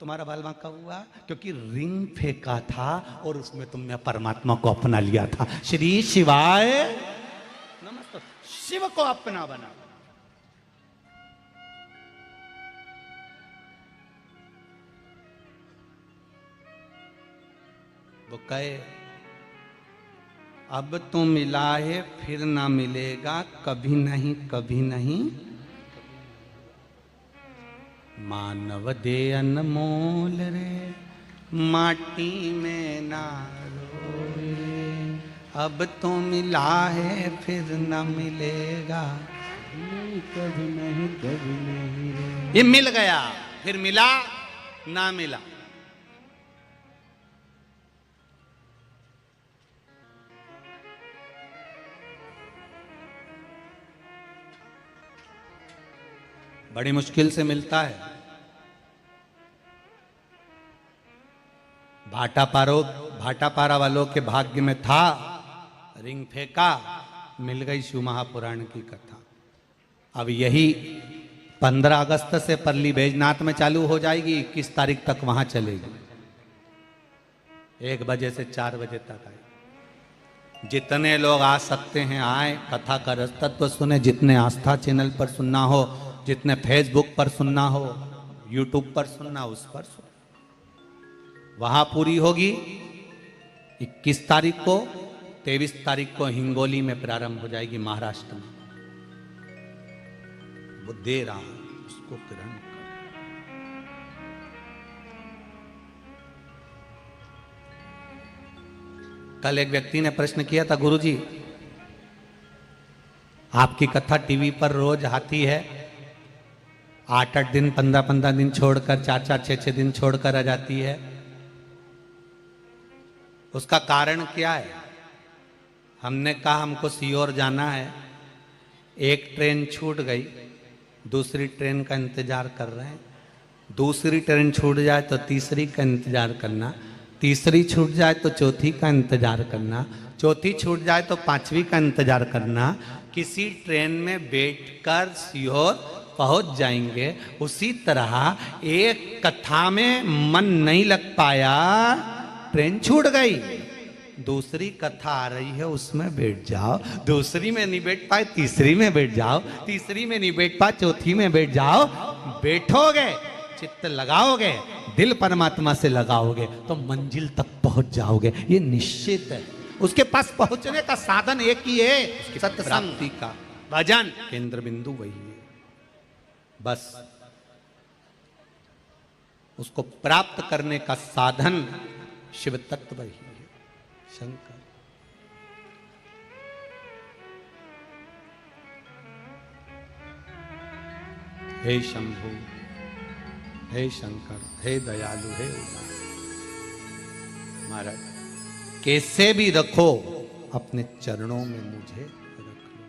तुम्हारा बाल बांका हुआ क्योंकि रिंग फेंका था और उसमें तुमने परमात्मा को अपना लिया था। श्री शिवाय नमस्ते। शिव को अपना बना। वो कहे अब तो मिला है फिर ना मिलेगा, कभी नहीं कभी नहीं। मानव दे अनमोल रे, माटी में ना रोए। अब तो मिला है फिर न मिलेगा, कभी नहीं कभी नहीं। ये मिल गया, फिर मिला ना मिला। बड़ी मुश्किल से मिलता है। भाटापारा वालों के भाग्य में था, रिंग फेंका, मिल गई शिव महापुराण की कथा। अब यही 15 अगस्त से परली बैजनाथ में चालू हो जाएगी, 21 तारीख तक वहां चलेगी, 1 बजे से 4 बजे तक आए। जितने लोग आ सकते हैं आए, कथा का रसतत्व सुने। जितने आस्था चैनल पर सुनना हो, जितने फेसबुक पर सुनना हो, यूट्यूब पर सुनना, उस पर सुन। वहां पूरी होगी 21 तारीख को, 23 तारीख को हिंगोली में प्रारंभ हो जाएगी, महाराष्ट्र में। वो दे रहा हूं उसको ग्रहण कर। कल एक व्यक्ति ने प्रश्न किया था, गुरुजी आपकी कथा टीवी पर रोज आती है, 8-8 दिन, 15-15 दिन छोड़कर, 4-4, 6-6 दिन छोड़कर आ जाती है, उसका कारण क्या है? हमने कहा हमको सीहोर जाना है, एक ट्रेन छूट गई, दूसरी ट्रेन का इंतजार कर रहे हैं। दूसरी ट्रेन छूट जाए तो तीसरी का इंतजार करना, तीसरी छूट जाए तो चौथी का इंतजार करना, चौथी छूट जाए तो 5वीं का इंतजार करना। किसी ट्रेन में बैठकर सीहोर पहुंच जाएंगे। उसी तरह एक कथा में मन नहीं लग पाया, ट्रेन छूट गई, दूसरी कथा आ रही है उसमें बैठ जाओ, दूसरी में नहीं बैठ पाए तीसरी में बैठ जाओ, तीसरी में नहीं बैठ पाए चौथी में बैठ जाओ। बैठोगे, चित्त लगाओगे, दिल परमात्मा से लगाओगे तो मंजिल तक पहुंच जाओगे, ये निश्चित है। उसके पास पहुंचने का साधन एक ही है, सत्संग का भजन, केंद्र बिंदु वही है। बस उसको प्राप्त करने का साधन शिव तत्व ही है, शंकर। हे शंभु, हे शंकर, हे दयालु, हे उदार। महाराज कैसे भी रखो, अपने चरणों में मुझे रख लो।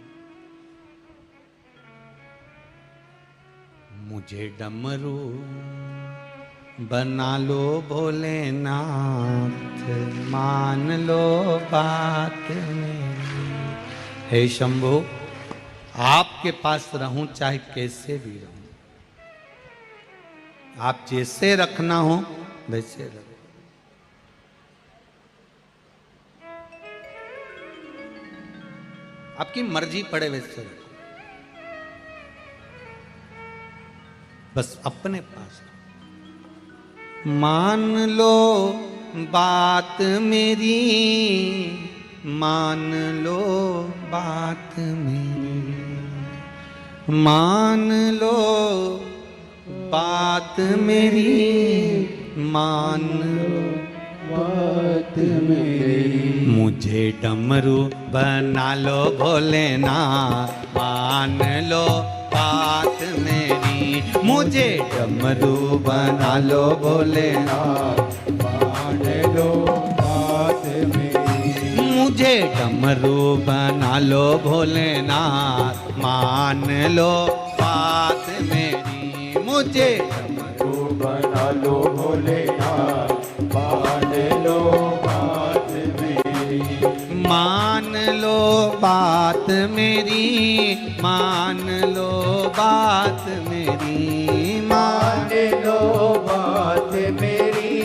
मुझे डमरू बना लो भोलेनाथ, मान लो बात मेरी। हे शंभु, आपके पास रहूं चाहे कैसे भी रहूं, आप जैसे रखना हो वैसे रखो। आपकी मर्जी पड़े वैसे रखो, बस अपने पास। मान लो बात मेरी, मान लो बात मेरी, मान लो बात मेरी, मान लो बात मेरी। मुझे डमरू बना लो भोलेनाथ, मान लो बात मेरी। मुझे डमरू बना लो भोलेनाथ, मान लो बात मेरी। मुझे डमरू बना लो भोलेनाथ, मान लो बात मेरी। मुझे डमरू बना लो भोलेनाथ, मान लो बात मेरी। मान लो बात मेरी, मान लो बात मेरी, मान लो बात मेरी,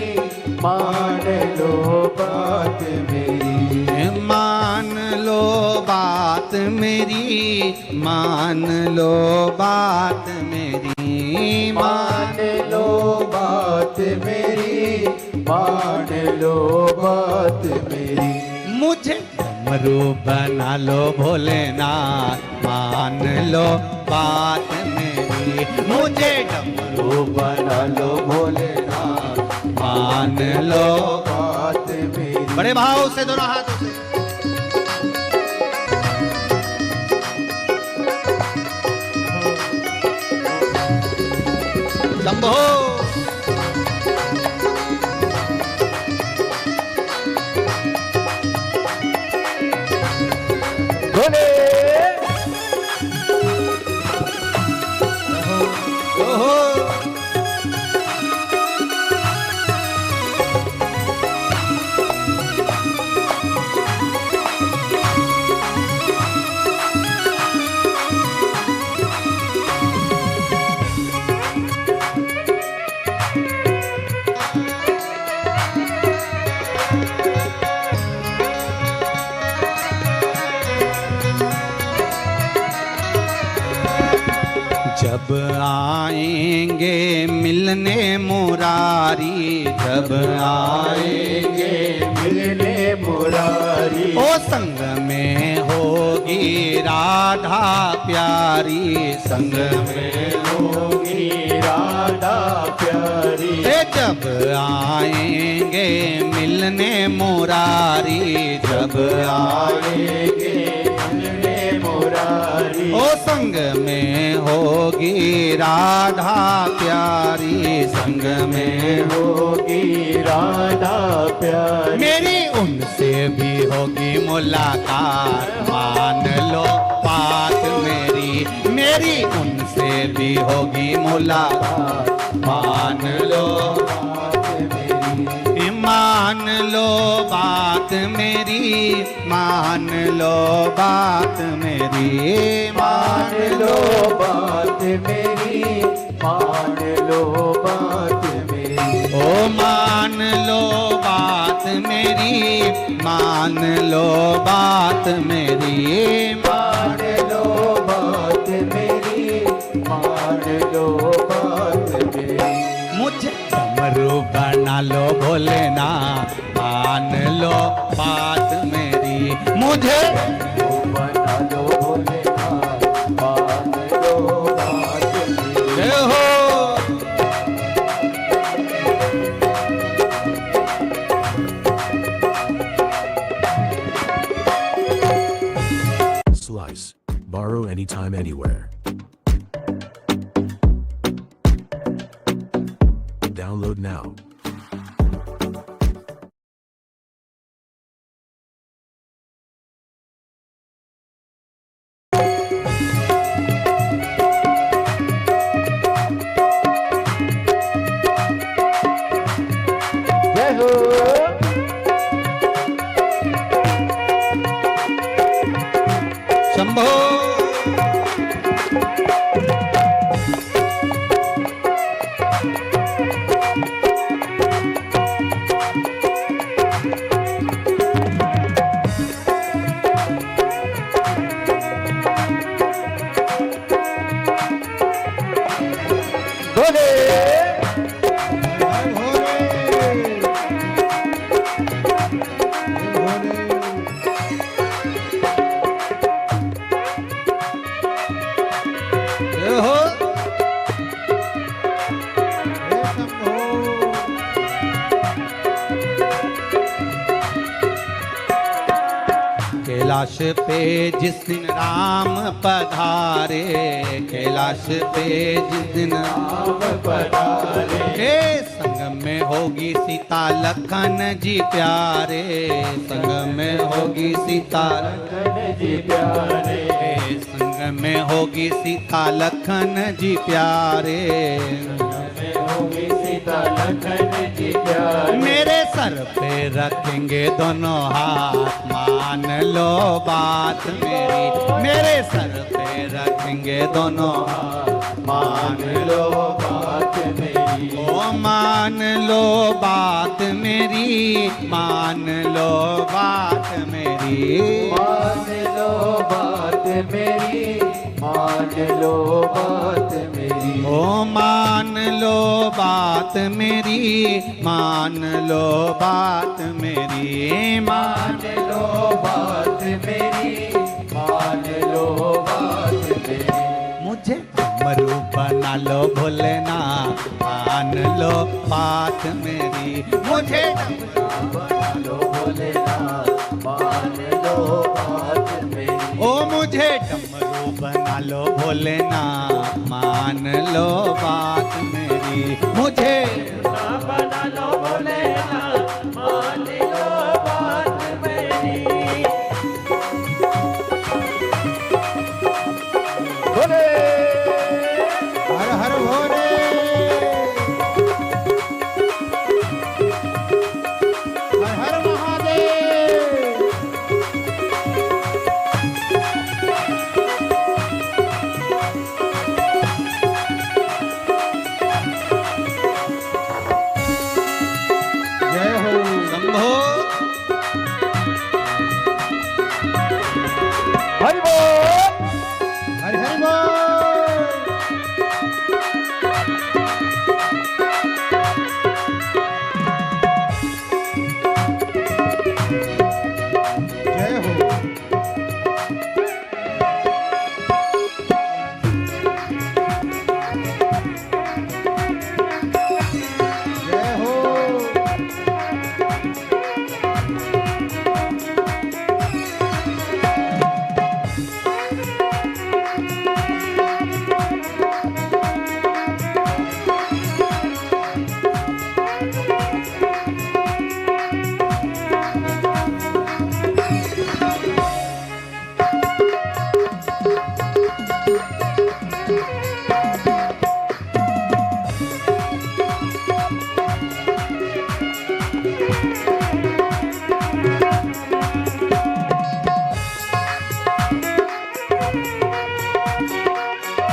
मान लो बात मेरी। मान लो बात मेरी, मान लो बात मेरी, मान लो बात मेरी, मान लो बात मेरी। मुझे डमरू बना लो भोलेनाथ, मान लो बात मेरी। मुझे डमरू बना लो भोलेनाथ, मान लो बात मेरी। बड़े भाव से दोनों हाथों से शंभो। जब आएंगे मिलने मुरारी, जब आएंगे मिलने मुरारी। ओ संग में होगी राधा प्यारी, संग में होगी राधा प्यारी। जब आएंगे मिलने मुरारी, जब आएंगे मिलने मुरारी। ओ संग में होगी राधा प्यारी, संग में होगी राधा प्यारी। मेरी उनसे भी होगी मुलाकात, मान लो बात मेरी। मेरी उनसे भी होगी मुलाकात, मान लो बात मेरी। मान लो बात मेरी, मान लो बात मेरी, मान लो बात मेरी, मान लो बात मेरी। ओ मान लो बात मेरी, मान लो बात मेरी, मान लो बात मेरी, मान लो बात मेरी। मुझे डमरू बना लो भोलेनाथ, मान लो बात मेरी। मुझे बना लो भोलेनाथ, मान लो बात मेरी। जय हो। Slice. Borrow anytime, anywhere. Download now. Shambho. Kailash पे जिस दिन राम पधारे, कैलाश पे जिस दिन राम पधारे, हे संग में होगी सीता लखन जी प्यारे, संग में होगी सीता लखन जी प्यारे, हे संग में होगी सीता लखन जी प्यारे, होगी सीता लखन जी प्यारे। मेरे सर पे रखेंगे दोनों हाथ, मान लो बात मेरी, मेरे सर पे रखेंगे दोनों हाथ, मान लो बात मेरी, ओ मान लो बात मेरी, मान लो बात मेरी, मान लो बात मेरी, मान लो बात मेरी, ओ मान लो बात मेरी, मान लो बात मेरी, मान लो बात मेरी, मान लो बात मेरी। मुझे डमरू बना लो भोलेनाथ, मान लो बात मेरी, मुझे डमरू बना लो भोलेनाथ, मान लो बात मेरी, ओ मुझे डमरू बना लो भोलेनाथ, मान लो बात मेरी, मुझे बना लो भोलेनाथ, मान लो बात मेरी। भोले हर हर भोले, हर हर महादेव। जय हो शंभो, हरि बोल, हरि हरि बोल। जय हो, जय हो।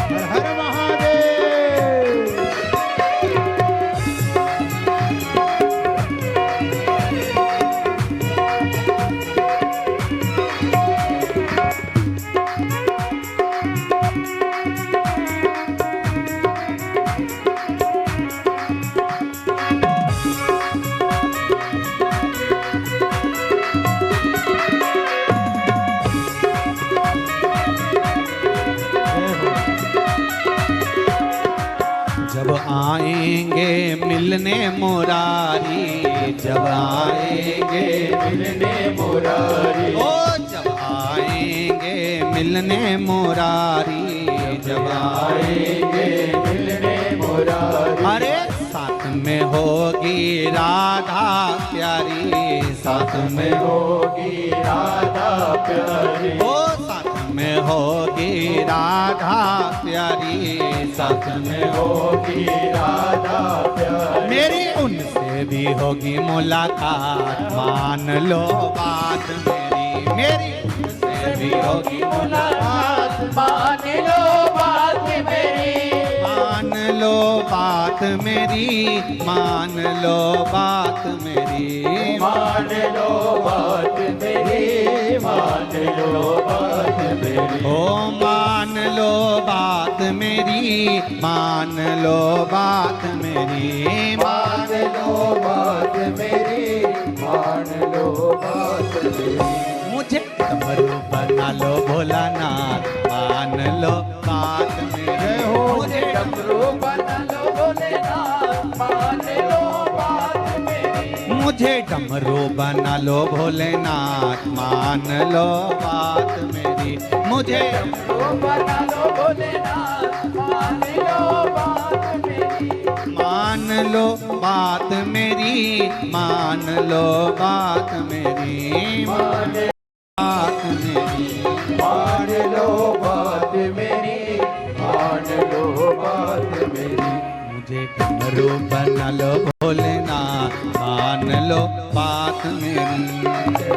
हर हर महादेव। जब आएंगे मिलने मुरारी, जब आएंगे मिलने मुरारी, ओ जब आएंगे मिलने मुरारी, जब आएंगे मिलने मुरारी, अरे साथ में होगी राधा प्यारी, साथ में होगी राधा प्यारी, ओ साथ में होगी राधा प्यारी, साथ में होगी राधा प्यारी, मेरी उनसे भी होगी मुलाकात, मान लो बात मेरी, मेरी उनसे भी होगी मुलाकात, मान लो बात मेरी, मान लो बात मेरी, मान लो बात मेरी, मान लो बात मेरी, मान लो बात मेरी, ओ मान लो बात मेरी, मान लो बात मेरी, मान लो बात मेरी, मान लो बात मेरी। मुझे डमरू बना लो भोलानाथ, मान लो बात मेरी, मुझे डमरू बना लो भोलेनाथ, मान लो बात मेरी, मुझे डमरू बना लो भोलेनाथ, मान लो बात मेरी। मुझे डमरू बना लो भोलेनाथ, मान लो बात मेरी। मान लो बात मेरी, मान लो बात मेरी, मान बात मेरी। मान लो बात मेरी, मान लो बात मेरी। मुझे डमरू बना लो भोलेनाथ, मान लो बात मेरी।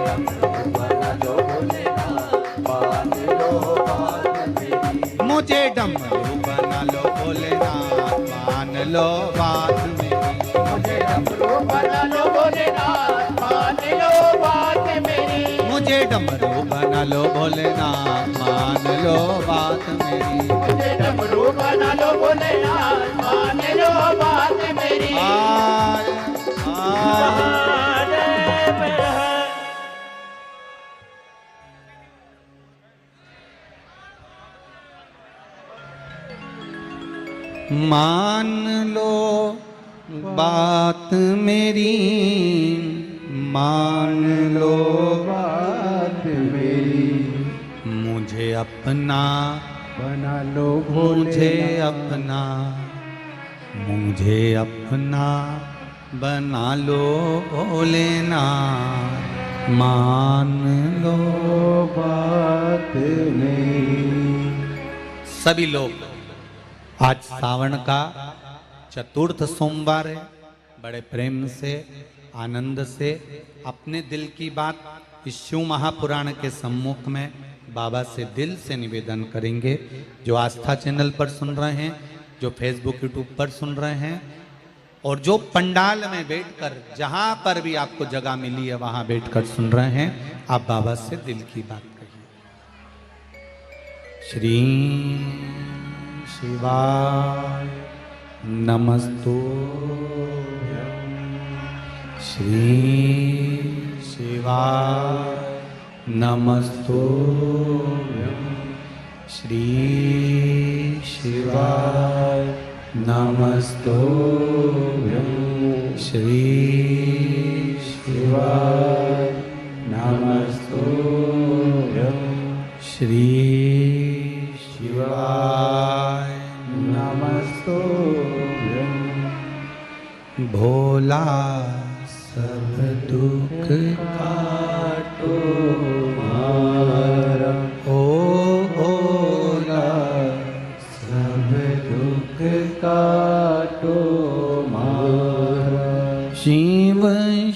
डमरू बना लो भोलेनाथ, मान लो बात मेरी। मुझे डमरू बना लो भोलेनाथ, मान लो बात मेरी। मुझे डमरू बना लो भोलेनाथ, मान लो बात मेरी। मुझे डमरू बना लो भोलेनाथ, मान लो बात मेरी। मुझे डमरू बना लो भोलेनाथ, मान लो बात मेरी। आय, मान लो बात मेरी, मान लो बात मेरी। मुझे अपना बना लो मुझे अपना, मुझे अपना बना लो भोलेनाथ, मान लो बात मेरी। सभी लोग आज सावन का चतुर्थ सोमवार है, बड़े प्रेम से आनंद से अपने दिल की बात इस शिव महापुराण के सम्मुख में बाबा से दिल से निवेदन करेंगे। जो आस्था चैनल पर सुन रहे हैं, जो फेसबुक यूट्यूब पर सुन रहे हैं, और जो पंडाल में बैठकर जहां पर भी आपको जगह मिली है वहां बैठकर सुन रहे हैं, आप बाबा से दिल की बात कहिए। श्री शिवाय नमस्तुभ्यं, श्री शिवाय नमस्तुभ्यं, श्री शिवाय नमस्तुभ्यं, श्री शिवाय नमस्तुभ्यं, श्री शिवाय नमस्तुभ्यं। भोला सब दुख काटो मारा, ओ भोला सब दुख काटो मारा। शिव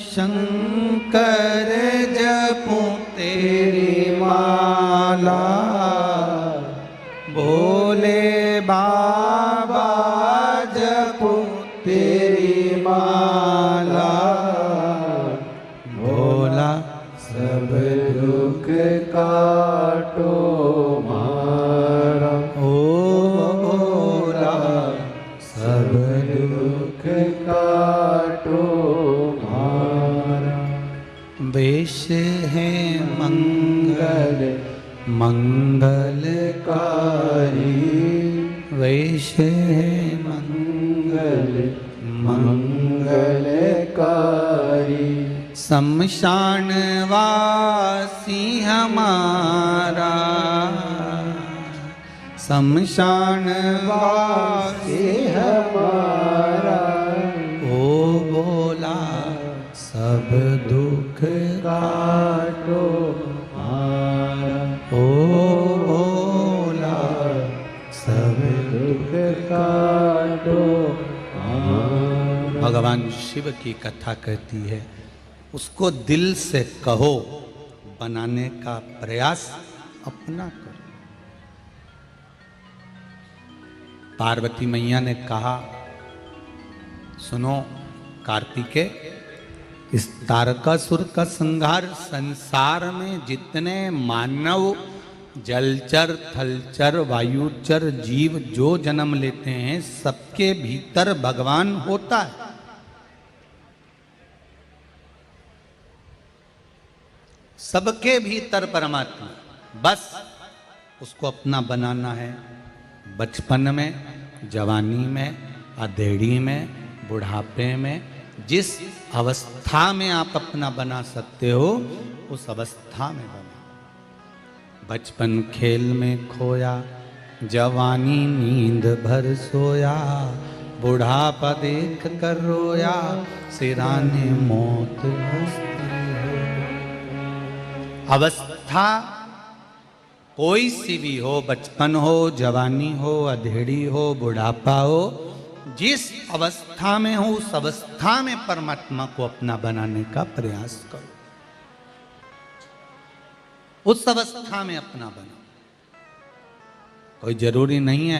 शंकर जपूं तेरी माला, भोले बाबा जपूं तेरी माला। भोला सब दुख काटो मारा, ओ भोला सब दुख काटो मारा। वेश है मंगल मंगलकारी, वेश है मंगल मंगलकारी। शमशान वासी हमारा, शमशान वासी हमारा। ओ भोला सब दुख काटो मारा, ओ भोला सब दुख काटो मारा। भगवान शिव की कथा कहती है, उसको दिल से कहो, बनाने का प्रयास अपना करो। पार्वती मैया ने कहा, सुनो कार्तिकेय, इस तारकासुर का संहार, संसार में जितने मानव जलचर थलचर वायुचर जीव जो जन्म लेते हैं, सबके भीतर भगवान होता है। सबके भीतर परमात्मा, बस उसको अपना बनाना है। बचपन में, जवानी में, अधेड़ी में, बुढ़ापे में, जिस अवस्था में आप अपना बना सकते हो उस अवस्था में बना। बचपन खेल में खोया, जवानी नींद भर सोया, बुढ़ापा देख कर रोया, सिराने मौत हंसती हो। अवस्था कोई सी भी हो, बचपन हो, जवानी हो, अधेड़ी हो, बुढ़ापा हो, जिस अवस्था में हो उस अवस्था में परमात्मा को अपना बनाने का प्रयास करो। उस अवस्था में अपना बनो। कोई जरूरी नहीं है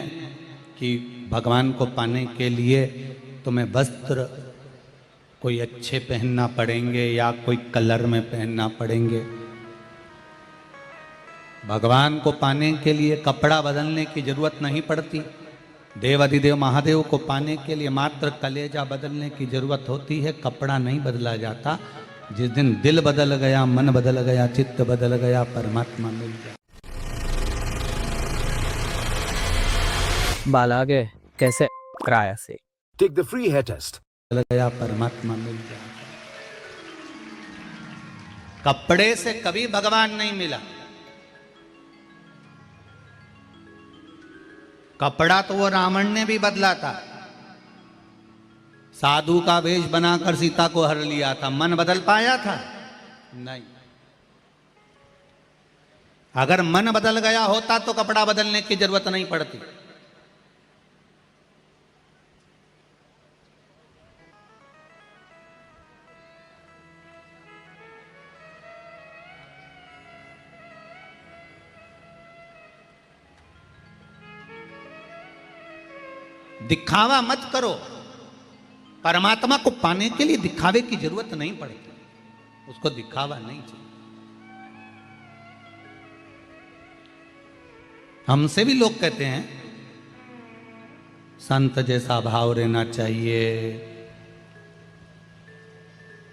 कि भगवान को पाने के लिए तुम्हें वस्त्र कोई अच्छे पहनना पड़ेंगे या कोई कलर में पहनना पड़ेंगे। भगवान को पाने के लिए कपड़ा बदलने की जरूरत नहीं पड़ती। देव अधिदेव महादेव को पाने के लिए मात्र कलेजा बदलने की जरूरत होती है, कपड़ा नहीं बदला जाता। जिस दिन दिल बदल गया, मन बदल गया, चित्त बदल गया, परमात्मा मिल गया। बालागे कैसे किराया से Take the free hair test. बदल गया, परमात्मा मिल गया। कपड़े से कभी भगवान नहीं मिला। कपड़ा तो वो रावण ने भी बदला था, साधु का वेश बनाकर सीता को हर लिया था। मन बदल पाया था? नहीं। अगर मन बदल गया होता तो कपड़ा बदलने की जरूरत नहीं पड़ती। दिखावा मत करो। परमात्मा को पाने के लिए दिखावे की जरूरत नहीं पड़ेगी, उसको दिखावा नहीं चाहिए। हमसे भी लोग कहते हैं संत जैसा भाव रहना चाहिए,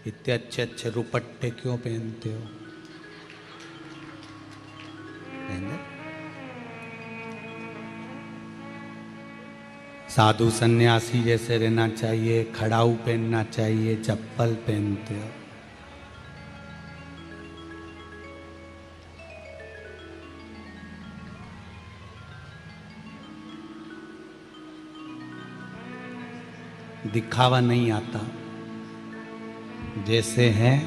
इतने अच्छे अच्छे रुपट्टे क्यों पहनते हो? साधु सन्यासी जैसे रहना चाहिए, खड़ाऊ पहनना चाहिए, चप्पल पहनते हो। दिखावा नहीं आता, जैसे हैं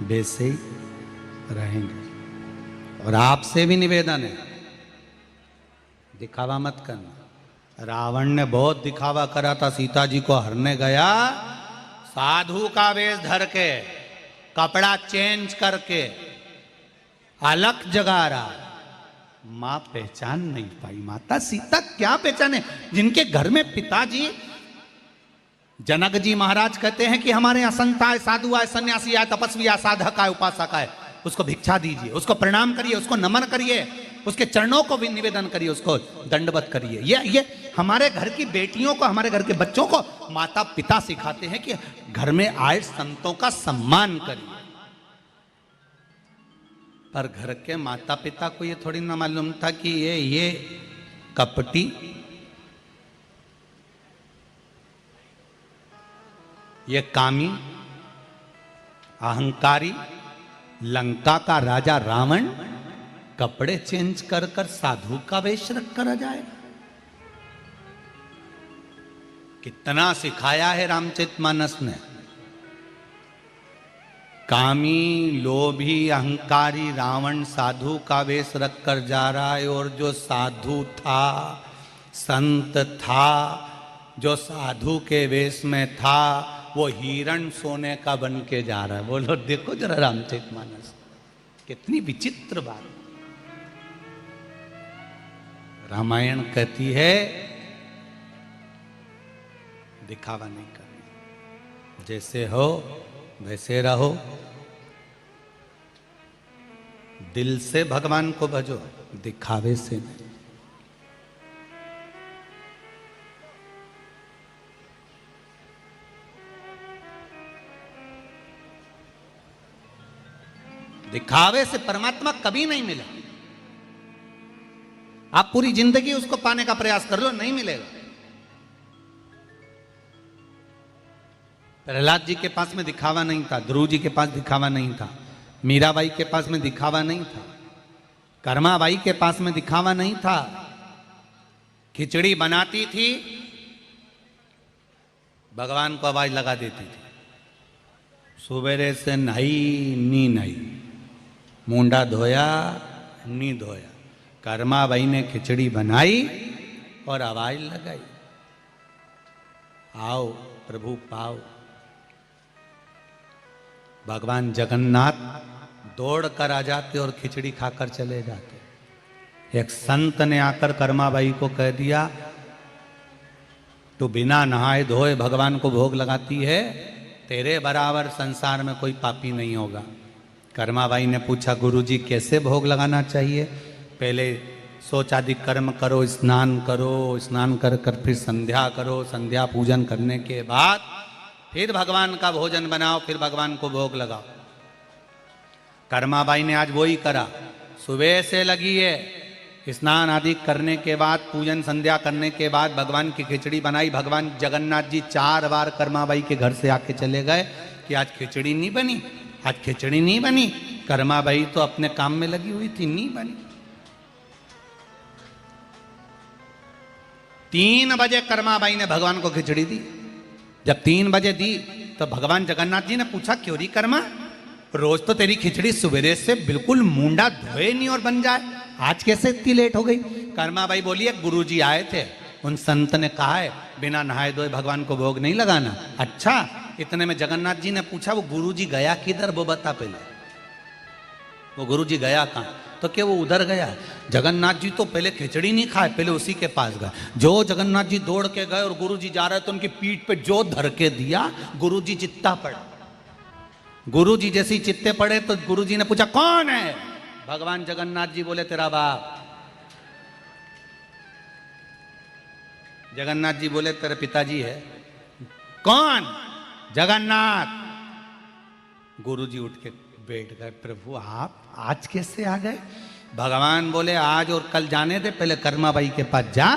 वैसे ही रहेंगे। और आपसे भी निवेदन है, दिखावा मत करना। रावण ने बहुत दिखावा करा था, सीता जी को हरने गया, साधु का वेश धर के, कपड़ा चेंज करके, अलग जगा रहा। मां पहचान नहीं पाई। माता सीता क्या पहचाने? जिनके घर में पिताजी जनक जी महाराज कहते हैं कि हमारे यहाँ संत आए, साधु आए, सन्यासी आए, तपस्वी आए, साधक आए, उपासक आए, उसको भिक्षा दीजिए, उसको प्रणाम करिए, उसको नमन करिए, उसके चरणों को भी निवेदन करिए, उसको दंडवत करिए। ये हमारे घर की बेटियों को, हमारे घर के बच्चों को माता पिता सिखाते हैं कि घर में आए संतों का सम्मान करिए। पर घर के माता पिता को ये थोड़ी ना मालूम था कि ये कपटी, ये कामी, अहंकारी, लंका का राजा रावण कपड़े चेंज कर कर साधु का वेश रख कर आ जाएगा। कितना सिखाया है रामचरितमानस ने। कामी, लोभी, अहंकारी रावण साधु का वेश रख कर जा रहा है, और जो साधु था, संत था, जो साधु के वेश में था, वो हिरण सोने का बन के जा रहा है। बोलो देखो जरा रामचरितमानस, कितनी विचित्र बात। रामायण कहती है दिखावा नहीं करना, जैसे हो वैसे रहो, दिल से भगवान को भजो, दिखावे से नहीं। दिखावे से परमात्मा कभी नहीं मिला। आप पूरी जिंदगी उसको पाने का प्रयास कर लो, नहीं मिलेगा। प्रहलाद जी के पास में दिखावा नहीं था, ध्रुव जी के पास दिखावा नहीं था, मीराबाई के पास में दिखावा नहीं था, कर्माबाई के पास में दिखावा नहीं था। खिचड़ी बनाती थी, भगवान को आवाज लगा देती थी, सुबेरे से नहाई नी नहाई, मुंडा धोया नी धोया, कर्माबाई ने खिचड़ी बनाई और आवाज लगाई, आओ प्रभु पाओ। भगवान जगन्नाथ दौड़ कर आ जाते और खिचड़ी खाकर चले जाते। एक संत ने आकर कर्माबाई को कह दिया, तू बिना नहाए धोए भगवान को भोग लगाती है, तेरे बराबर संसार में कोई पापी नहीं होगा। कर्माबाई ने पूछा, गुरुजी कैसे भोग लगाना चाहिए? पहले शौचादि कर्म करो, स्नान करो, स्नान कर कर फिर संध्या करो, संध्या पूजन करने के बाद फिर भगवान का भोजन बनाओ, फिर भगवान को भोग लगाओ। कर्माबाई ने आज वही करा, सुबह से लगी है, स्नान आदि करने के बाद, पूजन संध्या करने के बाद भगवान की खिचड़ी बनाई। भगवान जगन्नाथ जी 4 बार कर्माबाई के घर से आके चले गए कि आज खिचड़ी नहीं बनी, आज खिचड़ी नहीं बनी। कर्माबाई तो अपने काम में लगी हुई थी, नहीं बनी। 3 बजे कर्माबाई ने भगवान को खिचड़ी दी। जब 3 बजे दी तो भगवान जगन्नाथ जी ने पूछा, क्यों री कर्मा, रोज तो तेरी खिचड़ी सवेरे से बिल्कुल मुंडा धोए नहीं और बन जाए, आज कैसे इतनी लेट हो गई? कर्माबाई बोली, गुरुजी आए थे, उन संत ने कहा है बिना नहाए धोए भगवान को भोग नहीं लगाना। अच्छा, इतने में जगन्नाथ जी ने पूछा, वो गुरुजी गया किधर, वो बता पहले, वो गुरुजी गया कहाँ? तो क्या वो उधर गया? जगन्नाथ जी तो पहले खिचड़ी नहीं खाए, पहले उसी के पास गए। जो जगन्नाथ जी दौड़ के गए और गुरुजी जा रहे तो उनकी पीठ पे जो धर के दिया, गुरुजी चित्ता पड़ा। गुरुजी जैसे ही चित्ते पड़े तो गुरुजी ने पूछा, कौन है? भगवान जगन्नाथ जी बोले, तेरा बाप। जगन्नाथ जी बोले, तेरे पिताजी है। कौन? जगन्नाथ। गुरुजी उठ के बैठ गए, प्रभु आप आज कैसे आ गए? भगवान बोले, आज और कल जाने दे, पहले कर्माबाई के पास जा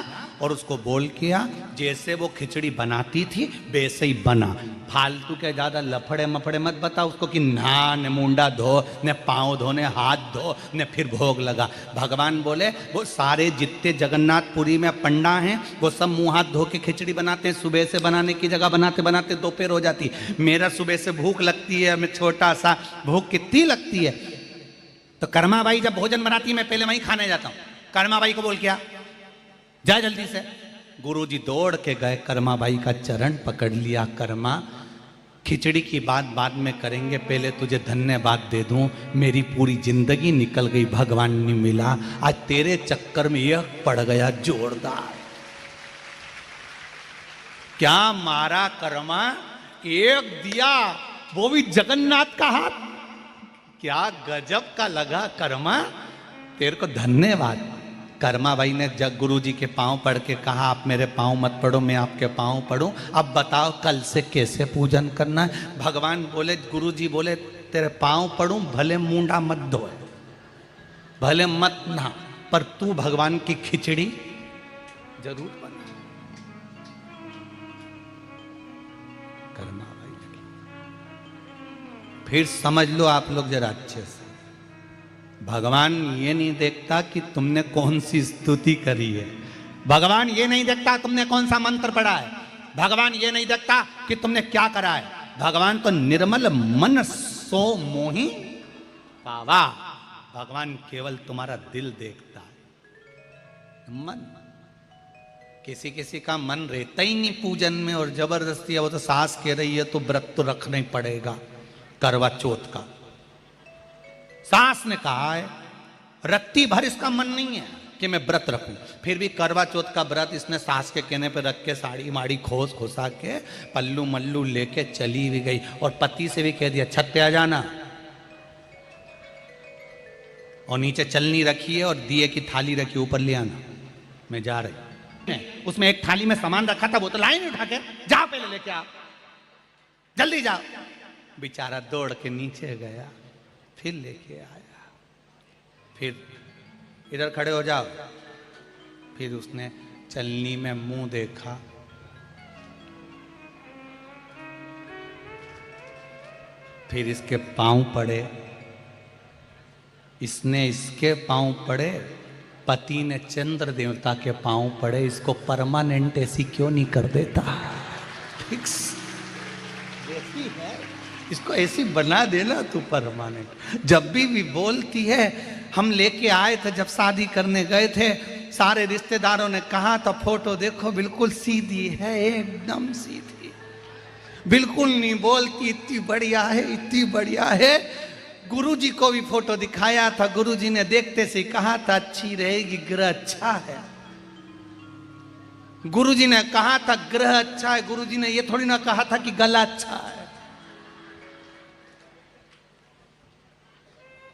और उसको बोल किया, जैसे वो खिचड़ी बनाती थी वैसे ही बना। फालतू के ज्यादा लफड़े मफड़े मत बता उसको कि नहा ने मुंडा धो ने पाँव धो ने हाथ धो ने फिर भोग लगा। भगवान बोले, वो सारे जितने जगन्नाथपुरी में पंडा हैं वो सब मुंह हाथ धो के खिचड़ी बनाते हैं। सुबह से बनाने की जगह बनाते बनाते दोपहर हो जाती। मेरा सुबह से भूख लगती है, मैं छोटा सा, भूख कितनी लगती है। तो कर्माबाई जब भोजन बनाती है मैं पहले वहीं खाने जाता हूँ। कर्माबाई को बोल क्या, जा जल्दी से। गुरुजी दौड़ के गए, कर्माबाई का चरण पकड़ लिया। कर्मा, खिचड़ी की बात बाद में करेंगे, पहले तुझे धन्यवाद दे दूं, मेरी पूरी जिंदगी निकल गई, भगवान नहीं मिला, आज तेरे चक्कर में यह पड़ गया जोरदार। क्या मारा कर्मा, एक दिया, वो भी जगन्नाथ का हाथ, क्या गजब का लगा कर्मा, तेरे को धन्यवाद। कर्माबाई ने जग गुरुजी के पांव पड़ के कहा, आप मेरे पांव मत पड़ो, मैं आपके पांव पढ़ूं, अब बताओ कल से कैसे पूजन करना है। भगवान बोले, गुरुजी बोले, तेरे पांव पढ़ूं, भले मुंडा मत धोए, भले मत ना, पर तू भगवान की खिचड़ी जरूर बना। कर्माबाई फिर समझ लो आप लोग जरा अच्छे से, भगवान ये नहीं देखता कि तुमने कौन सी स्तुति करी है, भगवान ये नहीं देखता तुमने कौन सा मंत्र पढ़ा है, भगवान ये नहीं देखता कि तुमने क्या करा है। भगवान तो निर्मल मन सो मोहि पावा, भगवान केवल तुम्हारा दिल देखता है। मन, किसी किसी का मन रहता ही नहीं पूजन में और जबरदस्ती है, वो तो सास कह रही है तो व्रत तो रखना ही पड़ेगा करवा चौथ का। सास ने कहा है, रत्ती भर इसका मन नहीं है कि मैं व्रत रखूं, फिर भी करवा चौथ का व्रत इसने सास के कहने पे रख के साड़ी माड़ी खोस खोसा के पल्लू मल्लू लेके चली भी गई और पति से भी कह दिया छत पे आ जाना, और नीचे चलनी रखी है और दिए की थाली रखी, ऊपर ले आना, मैं जा रही। उसमें एक थाली में सामान रखा था, वो तो लाइन उठा के जाओ पहले लेके आओ, जल्दी जाओ। बेचारा दौड़ के नीचे गया, फिर लेके आया, फिर इधर खड़े हो जाओ, फिर उसने चलनी में मुंह देखा, फिर इसके पांव पड़े, इसने इसके पांव पड़े, पति ने चंद्र देवता के पांव पड़े। इसको परमानेंट ऐसी क्यों नहीं कर देता? फिक्स जैसी है इसको ऐसी बना देना तू परमानेंट। जब भी बोलती है, हम लेके आए थे जब शादी करने गए थे, सारे रिश्तेदारों ने कहा था फोटो देखो बिल्कुल सीधी है, एकदम सीधी, बिल्कुल नहीं बोलती, इतनी बढ़िया है, इतनी बढ़िया है। गुरुजी को भी फोटो दिखाया था, गुरुजी ने देखते से कहा था अच्छी रहेगी, ग्रह अच्छा है। गुरुजी ने कहा था ग्रह अच्छा है, गुरुजी ने ये थोड़ी ना कहा था कि गला अच्छा है।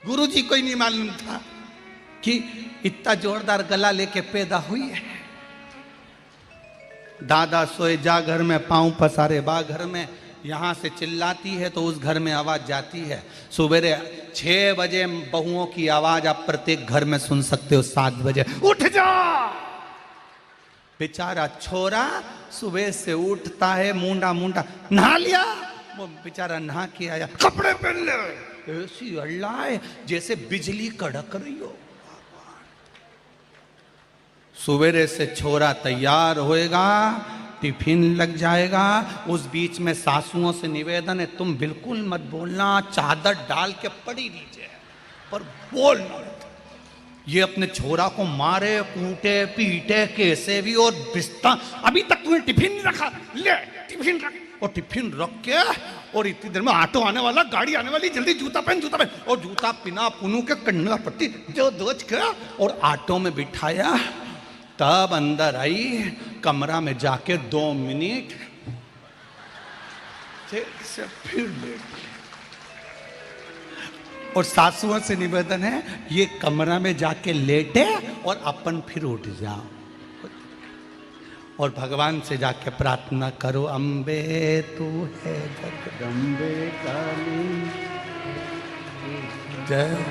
गुरुजी को ही नहीं मालूम था कि इतना जोरदार गला लेके पैदा हुई है। दादा सोए जा घर में, पांव पसारे बा घर में, यहां से चिल्लाती है तो उस घर में आवाज जाती है। सवेरे 6 बजे बहुओं की आवाज आप प्रत्येक घर में सुन सकते हो। 7 बजे उठ जा, बेचारा छोरा सुबह से उठता है, मुंडा मुंडा नहा लिया, वो बेचारा नहा के आया, कपड़े पहन ले, ऐसी अल्लाह है जैसे बिजली कड़क रही हो। सवेरे से छोरा तैयार होएगा, टिफिन लग जाएगा। उस बीच में सासुओं से निवेदन है, तुम बिल्कुल मत बोलना, चादर डाल के पड़ी नीचे, पर बोलना। ये अपने छोरा को मारे, कूटे, पीटे कैसे भी, और बिस्ता अभी तक तुम्हें टिफिन नहीं रखा, ले टिफिन रख, और टिफिन रख के, और इतनी देर में ऑटो आने वाला, गाड़ी आने वाली, जल्दी जूता पहन, जूता पहन, और जूता पिना पुनू के कन्ना पट्टी जो दोच के, और ऑटो में बिठाया। तब अंदर आई, कमरा में जाके 2 मिनट से फिर लेट। और सासुओं से निवेदन है, ये कमरा में जाके लेटे और अपन फिर उठ जाओ, और भगवान से जाके प्रार्थना करो, अम्बे तू है जगदम्बे काली जय।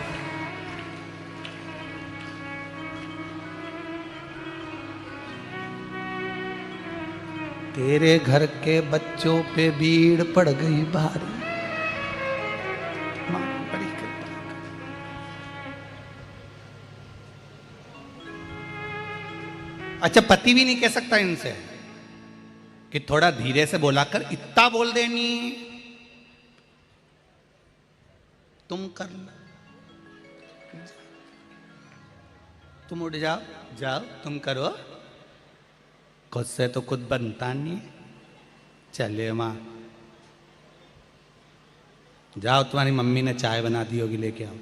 तेरे घर के बच्चों पे भीड़ पड़ गई भारी, मां बड़ी कृपा। अच्छा, पति भी नहीं कह सकता इनसे कि थोड़ा धीरे से बोला कर, इतना बोल देनी, तुम कर लो, तुम उठ जाओ, जाओ तुम करो, खुद से तो खुद बनता नहीं। चले माँ, जाओ, तुम्हारी मम्मी ने चाय बना दी होगी, लेके आओ।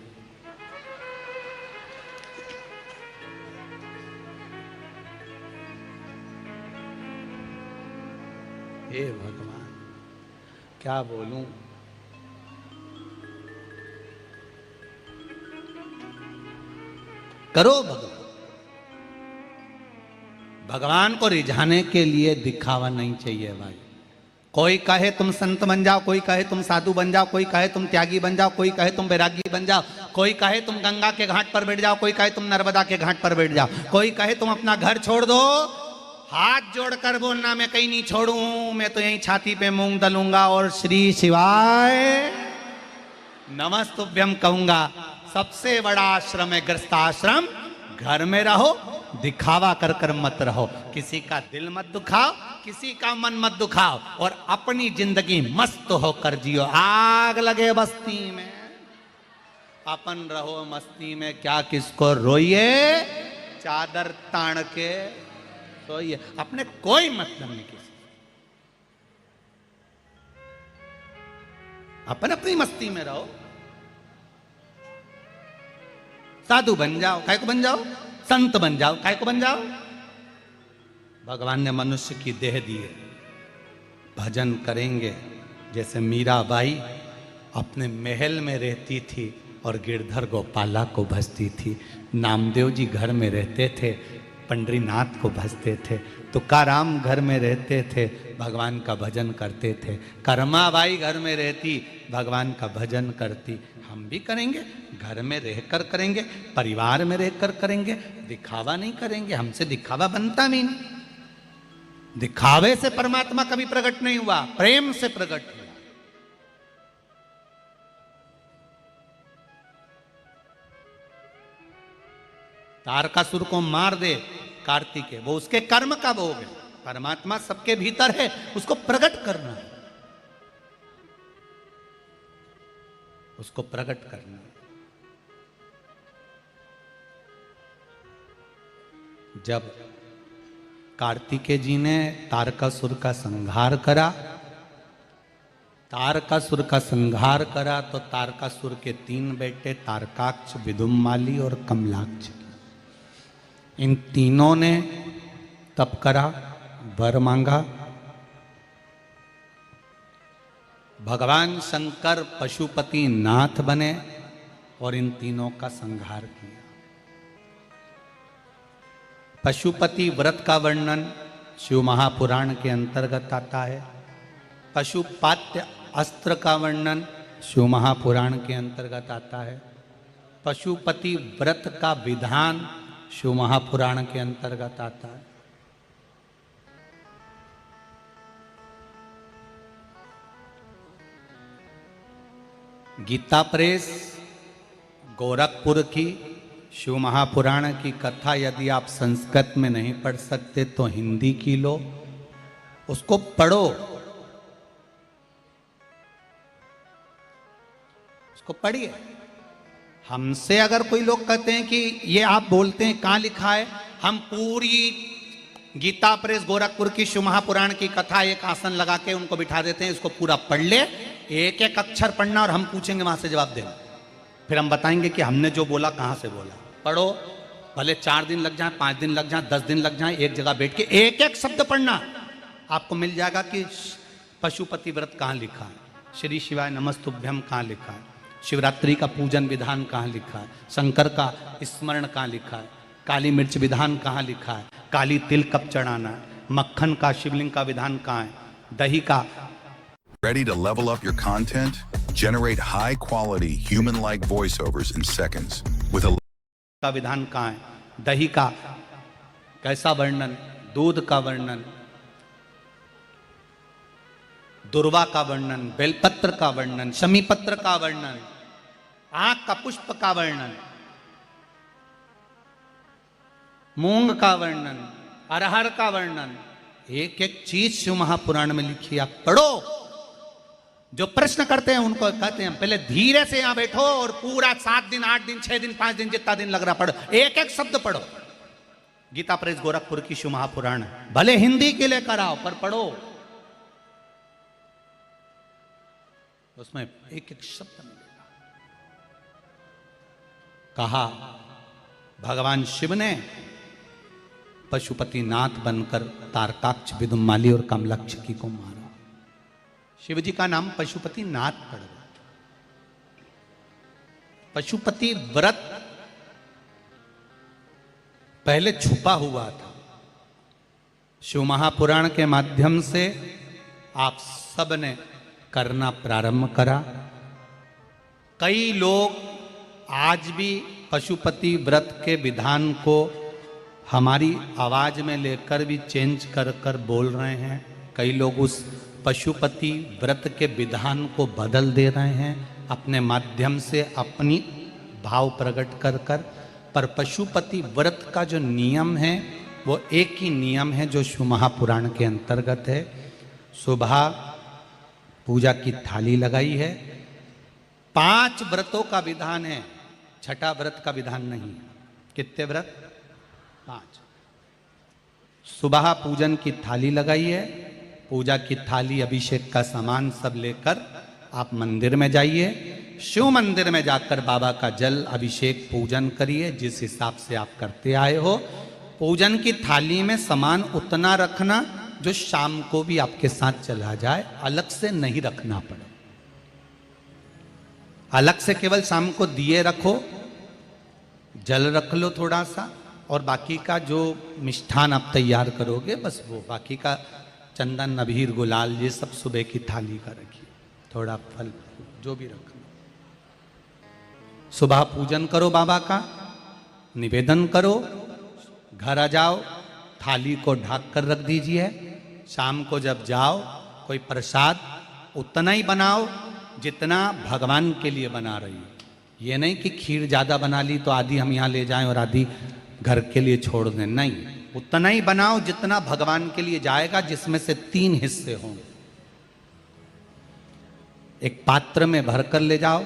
हे भगवान, क्या बोलूं। करो भगवान। भगवान को रिझाने के लिए दिखावा नहीं चाहिए भाई। कोई कहे तुम संत बन जाओ, कोई कहे तुम साधु बन जाओ, कोई कहे तुम त्यागी बन जाओ, कोई कहे तुम वैरागी बन जाओ, कोई कहे तुम गंगा के घाट पर बैठ जाओ, कोई कहे तुम नर्मदा के घाट पर बैठ जाओ, कोई कहे तुम अपना घर छोड़ दो। हाथ जोड़कर बोलना, मैं कहीं नहीं छोड़ूं, मैं तो यहीं छाती पे मूंग दलूंगा और श्री शिवाय नमस्तुभ्यम कहूंगा। सबसे बड़ा आश्रम है गृहस्थाश्रम। घर में रहो, दिखावा कर कर मत रहो, किसी का दिल मत दुखाओ, किसी का मन मत दुखाओ, और अपनी जिंदगी मस्त होकर जियो। आग लगे बस्ती में, अपन रहो मस्ती में, क्या किसको रोइए, चादर तान के सोइए, अपने कोई मतलब नहीं किसी, अपन अपनी मस्ती में रहो। साधु बन जाओ, काय को बन जाओ, संत बन जाओ, काय को बन जाओ। भगवान ने मनुष्य की देह दी है, भजन करेंगे। जैसे मीराबाई अपने महल में रहती थी और गिरधर गोपाला को भजती थी, नामदेव जी घर में रहते थे, पंडरीनाथ को भजते थे, तुकाराम घर में रहते थे, भगवान का भजन करते थे, कर्माबाई घर में रहती, भगवान का भजन करती। हम भी करेंगे, घर में रहकर करेंगे, परिवार में रहकर करेंगे, दिखावा नहीं करेंगे। हमसे दिखावा बनता भी नहीं। दिखावे से परमात्मा कभी प्रकट नहीं हुआ, प्रेम से प्रकट हुआ। तारकासुर को मार दे कार्तिकेय, वो उसके कर्म का भोग है। परमात्मा सबके भीतर है, उसको प्रकट करना है, उसको प्रकट करना है। जब कार्तिकेय जी ने तारकासुर का संहार करा, तारकासुर का संहार करा तो तारकासुर के 3 बेटे तारकाक्ष, विदुम्माली और कमलाक्ष, इन तीनों ने तप करा, वर मांगा। भगवान शंकर पशुपति नाथ बने और इन तीनों का संहार किया। पशुपति व्रत का वर्णन शिव महापुराण के अंतर्गत आता है। पशुपात्य अस्त्र का वर्णन शिव महापुराण के अंतर्गत आता है। पशुपति व्रत का विधान शिव महापुराण के अंतर्गत आता है। गीता प्रेस गोरखपुर की शिव महापुराण की कथा यदि आप संस्कृत में नहीं पढ़ सकते तो हिंदी की लो, उसको पढ़ो, उसको पढ़िए। हमसे अगर कोई लोग कहते हैं कि ये आप बोलते हैं कहाँ लिखा है, हम पूरी गीता प्रेस गोरखपुर की शिव महापुराण की कथा एक आसन लगा के उनको बिठा देते हैं, इसको पूरा पढ़ ले, एक एक अक्षर पढ़ना और हम पूछेंगे वहां से जवाब देना, फिर हम बताएंगे कि हमने जो बोला कहां से बोला। पढ़ो, भले 4 दिन लग जाए, 5 दिन लग जाए, 10 दिन लग जाए, एक जगह बैठ के एक एक शब्द पढ़ना, आपको मिल जाएगा कि पशुपति व्रत कहाँ लिखा है, श्री शिवाय नमस्तुभ्यम कहाँ लिखा है, शिवरात्रि का पूजन विधान कहाँ लिखा है, शंकर का स्मरण कहाँ लिखा है, काली मिर्च विधान कहाँ लिखा है, काली तिल कब चढ़ाना है, मक्खन का शिवलिंग का विधान कहाँ है, दही का। Ready to level up your content? Generate high-quality, human-like voiceovers in seconds with a का विधान कहाँ है, दही का कैसा वर्णन, दूध का वर्णन, दुर्वा का वर्णन, बेलपत्र का वर्णन, शमीपत्र का वर्णन, आंख का पुष्प का वर्णन, मूंग का वर्णन, अरहर का वर्णन, एक एक चीज शिव महापुराण में लिखी, आप पढ़ो। जो प्रश्न करते हैं उनको कहते हैं पहले धीरे से यहां बैठो और पूरा 7 दिन, 8 दिन, 6 दिन, 5 दिन, जितना दिन लग रहा पढ़ो, एक एक शब्द पढ़ो। गीता प्रेस गोरखपुर की शिव महापुराण भले हिंदी के लिए कराओ पर पढ़ो, उसमें एक एक शब्द मिलेगा। कहा भगवान शिव ने पशुपति नाथ बनकर तारकाक्ष, विदुम्माली और कमलाक्ष को मारा। शिव जी का नाम पशुपति नाथ पड़ गया। पशुपति व्रत पहले छुपा हुआ था, शिव महापुराण के माध्यम से आप सब ने करना प्रारंभ करा। कई लोग आज भी पशुपति व्रत के विधान को हमारी आवाज में लेकर भी चेंज कर कर बोल रहे हैं। कई लोग उस पशुपति व्रत के विधान को बदल दे रहे हैं अपने माध्यम से, अपनी भाव प्रकट कर कर। पर पशुपति व्रत का जो नियम है वो एक ही नियम है जो शिव महापुराण के अंतर्गत है। सुबह पूजा की थाली लगाई है, 5 व्रतों का विधान है, छठा व्रत का विधान नहीं। कितने व्रत? 5। सुबह पूजन की थाली लगाई है, पूजा की थाली, अभिषेक का सामान सब लेकर आप मंदिर में जाइए। शिव मंदिर में जाकर बाबा का जल अभिषेक पूजन करिए जिस हिसाब से आप करते आए हो। पूजन की थाली में सामान उतना रखना जो शाम को भी आपके साथ चला जाए, अलग से नहीं रखना पड़े। अलग से केवल शाम को दिए रखो, जल रख लो थोड़ा सा, और बाकी का जो मिष्ठान आप तैयार करोगे बस वो, बाकी का चंदन, अबीर, गुलाल, ये सब सुबह की थाली का रखिए। थोड़ा फल जो भी रखना। सुबह पूजन करो बाबा का, निवेदन करो, घर आ जाओ, थाली को ढक कर रख दीजिए। शाम को जब जाओ कोई प्रसाद उतना ही बनाओ जितना भगवान के लिए बना रही हो। ये नहीं कि खीर ज़्यादा बना ली तो आधी हम यहाँ ले जाएं और आधी घर के लिए छोड़ दें, नहीं, उतना ही बनाओ जितना भगवान के लिए जाएगा, जिसमें से 3 हिस्से हों। एक पात्र में भरकर ले जाओ,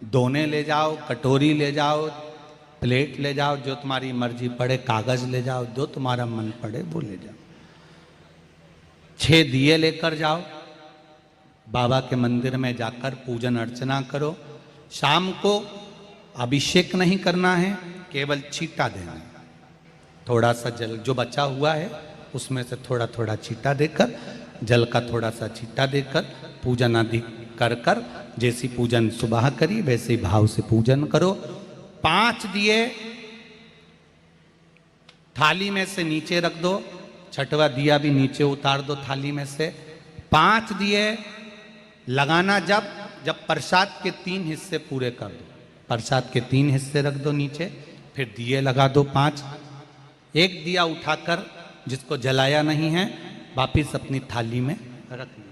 दोने ले जाओ, कटोरी ले जाओ, प्लेट ले जाओ, जो तुम्हारी मर्जी पड़े, कागज ले जाओ, जो तुम्हारा मन पड़े वो ले जाओ। 6 दिए लेकर जाओ, बाबा के मंदिर में जाकर पूजन अर्चना करो। शाम को अभिषेक नहीं करना है, केवल छींटा देना है। थोड़ा सा जल जो बचा हुआ है उसमें से थोड़ा थोड़ा छींटा देकर, जल का थोड़ा सा छींटा देकर पूजन आदि कर कर, जैसी पूजन सुबह करी वैसे ही भाव से पूजन करो। 5 दिए थाली में से नीचे रख दो, 6वां दिया भी नीचे उतार दो थाली में से। 5 दिए लगाना जब प्रसाद के 3 हिस्से पूरे कर दो, प्रसाद के 3 हिस्से रख दो नीचे, फिर दिए लगा दो 5। एक दिया उठाकर जिसको जलाया नहीं है वापिस अपनी थाली में रख लो।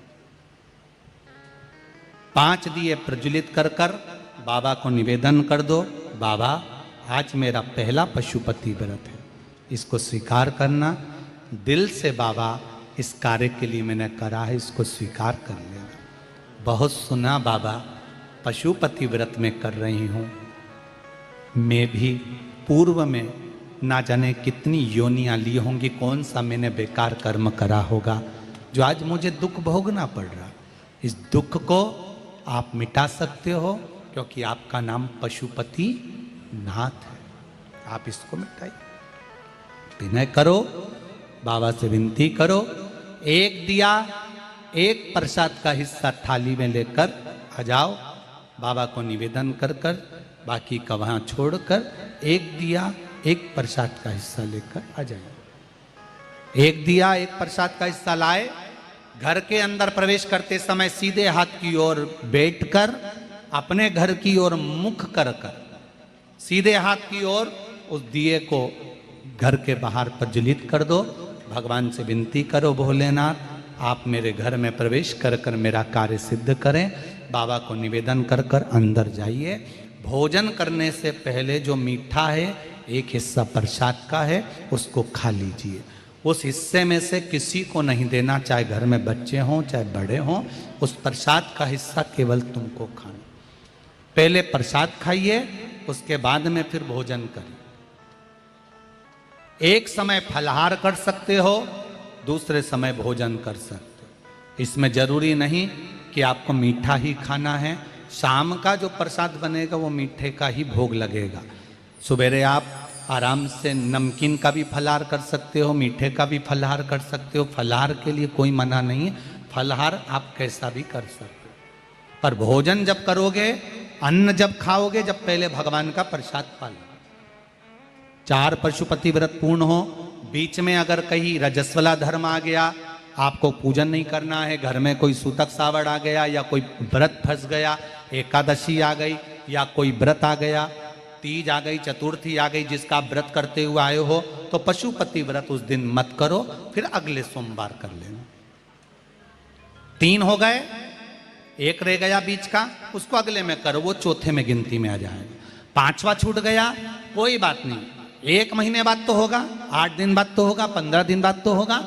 5 दिए प्रज्वलित कर कर बाबा को निवेदन कर दो, बाबा आज मेरा पहला पशुपति व्रत है, इसको स्वीकार करना। दिल से बाबा इस कार्य के लिए मैंने करा है, इसको स्वीकार कर लेना। बहुत सुना बाबा पशुपति व्रत में कर रही हूँ, मैं भी पूर्व में ना जाने कितनी योनियाँ ली होंगी, कौन सा मैंने बेकार कर्म करा होगा जो आज मुझे दुख भोगना पड़ रहा। इस दुख को आप मिटा सकते हो क्योंकि आपका नाम पशुपति नाथ है, आप इसको मिटाइए। विनय करो, बाबा से विनती करो। एक दिया, एक प्रसाद का हिस्सा थाली में लेकर आ जाओ, बाबा को निवेदन कर कर, बाकी का वहाँ छोड़कर एक दिया एक प्रसाद का हिस्सा लेकर आ जाए। एक दिया एक प्रसाद का हिस्सा लाए, घर के अंदर प्रवेश करते समय सीधे हाथ की ओर बैठकर अपने घर की ओर मुख कर कर सीधे हाथ की ओर उस दिए को घर के बाहर प्रज्वलित कर दो। भगवान से विनती करो, भोलेनाथ आप मेरे घर में प्रवेश कर कर मेरा कार्य सिद्ध करें। बाबा को निवेदन कर कर अंदर जाइए। भोजन करने से पहले जो मीठा है, एक हिस्सा प्रसाद का है, उसको खा लीजिए। उस हिस्से में से किसी को नहीं देना, चाहे घर में बच्चे हों चाहे बड़े हों, उस प्रसाद का हिस्सा केवल तुमको खाना। पहले प्रसाद खाइए, उसके बाद में फिर भोजन करिए। एक समय फलाहार कर सकते हो, दूसरे समय भोजन कर सकते हो। इसमें जरूरी नहीं कि आपको मीठा ही खाना है। शाम का जो प्रसाद बनेगा वो मीठे का ही भोग लगेगा। सुबेरे आप आराम से नमकीन का भी फलाहार कर सकते हो, मीठे का भी फलाहार कर सकते हो। फलाहार के लिए कोई मना नहीं है, फलाहार आप कैसा भी कर सकते हो। पर भोजन जब करोगे, अन्न जब खाओगे, जब पहले भगवान का प्रसाद पा लो। 4 पशुपति व्रत पूर्ण हो, बीच में अगर कहीं रजस्वला धर्म आ गया, आपको पूजन नहीं करना है, घर में कोई सूतक सावड़ आ गया या कोई व्रत फंस गया, एकादशी आ गई या कोई व्रत आ गया, तीज आ गई, चतुर्थी आ गई, जिसका आप व्रत करते हुए आए हो, तो पशुपति व्रत उस दिन मत करो, फिर अगले सोमवार कर लेना। 3 हो गए, एक रह गया बीच का, उसको अगले में करो, वो चौथे में गिनती में आ जाएगा। 5वां छूट गया, कोई बात नहीं, 1 महीने बाद तो होगा, 8 दिन बाद तो होगा, 15 दिन बाद तो होगा,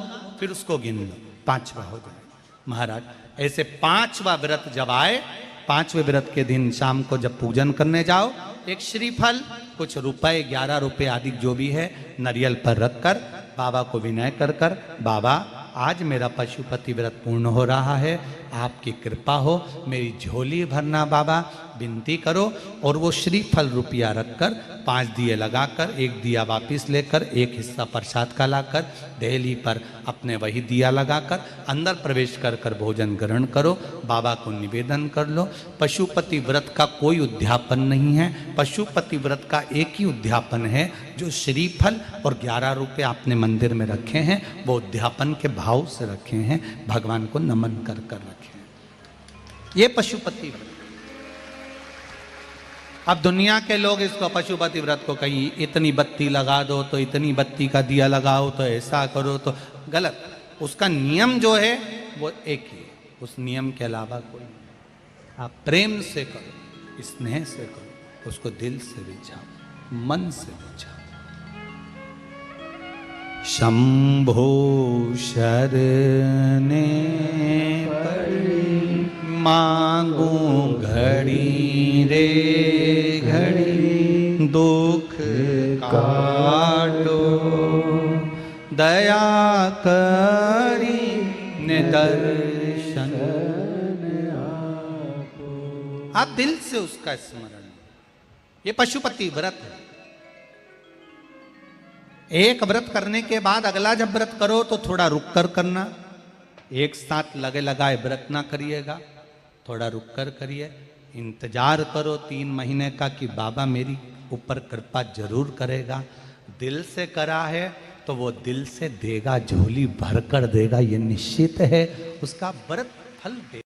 फिर उसको गिन लो, 5वां हो जाएगा। महाराज ऐसे 5वां व्रत जब आए, 5वें व्रत के दिन शाम को जब पूजन करने जाओ, एक श्रीफल, कुछ रुपए, 11 रुपए आदि जो भी है, नारियल पर रखकर बाबा को विनय कर कर, बाबा आज मेरा पशुपति व्रत पूर्ण हो रहा है, आपकी कृपा हो, मेरी झोली भरना बाबा, विनती करो। और वो श्रीफल रुपया रखकर 5 दिए लगाकर, एक दिया वापिस लेकर, एक हिस्सा प्रसाद का लाकर देहली पर अपने वही दिया लगाकर अंदर प्रवेश कर कर भोजन ग्रहण करो। बाबा को निवेदन कर लो। पशुपति व्रत का कोई उद्यापन नहीं है, पशुपति व्रत का एक ही उद्यापन है, जो श्रीफल और 11 रुपये आपने मंदिर में रखे हैं, वो उद्यापन के भाव से रखे हैं, भगवान को नमन कर कर रखे हैं। ये पशुपति व्रत। अब दुनिया के लोग इसको पशुपति व्रत को कहीं इतनी बत्ती लगा दो, तो इतनी बत्ती का दिया लगाओ, तो ऐसा करो, तो गलत। उसका नियम जो है वो एक ही है, उस नियम के अलावा कोई नहीं। आप प्रेम से करो, स्नेह से करो, उसको दिल से बुझाओ, मन से बुझाओ। शंभो शरणे पड़ी मांगूं घड़ी रे घड़ी दुख काटो दया करी निदर्शन आप दिल से उसका स्मरण, ये पशुपति व्रत है। एक व्रत करने के बाद अगला जब व्रत करो तो थोड़ा रुक कर करना, एक साथ लगे लगाए व्रत ना करिएगा, थोड़ा रुक कर करिए, इंतजार करो 3 महीने का कि बाबा मेरी ऊपर कृपा जरूर करेगा। दिल से करा है तो वो दिल से देगा, झोली भर कर देगा, ये निश्चित है, उसका व्रत फल दे।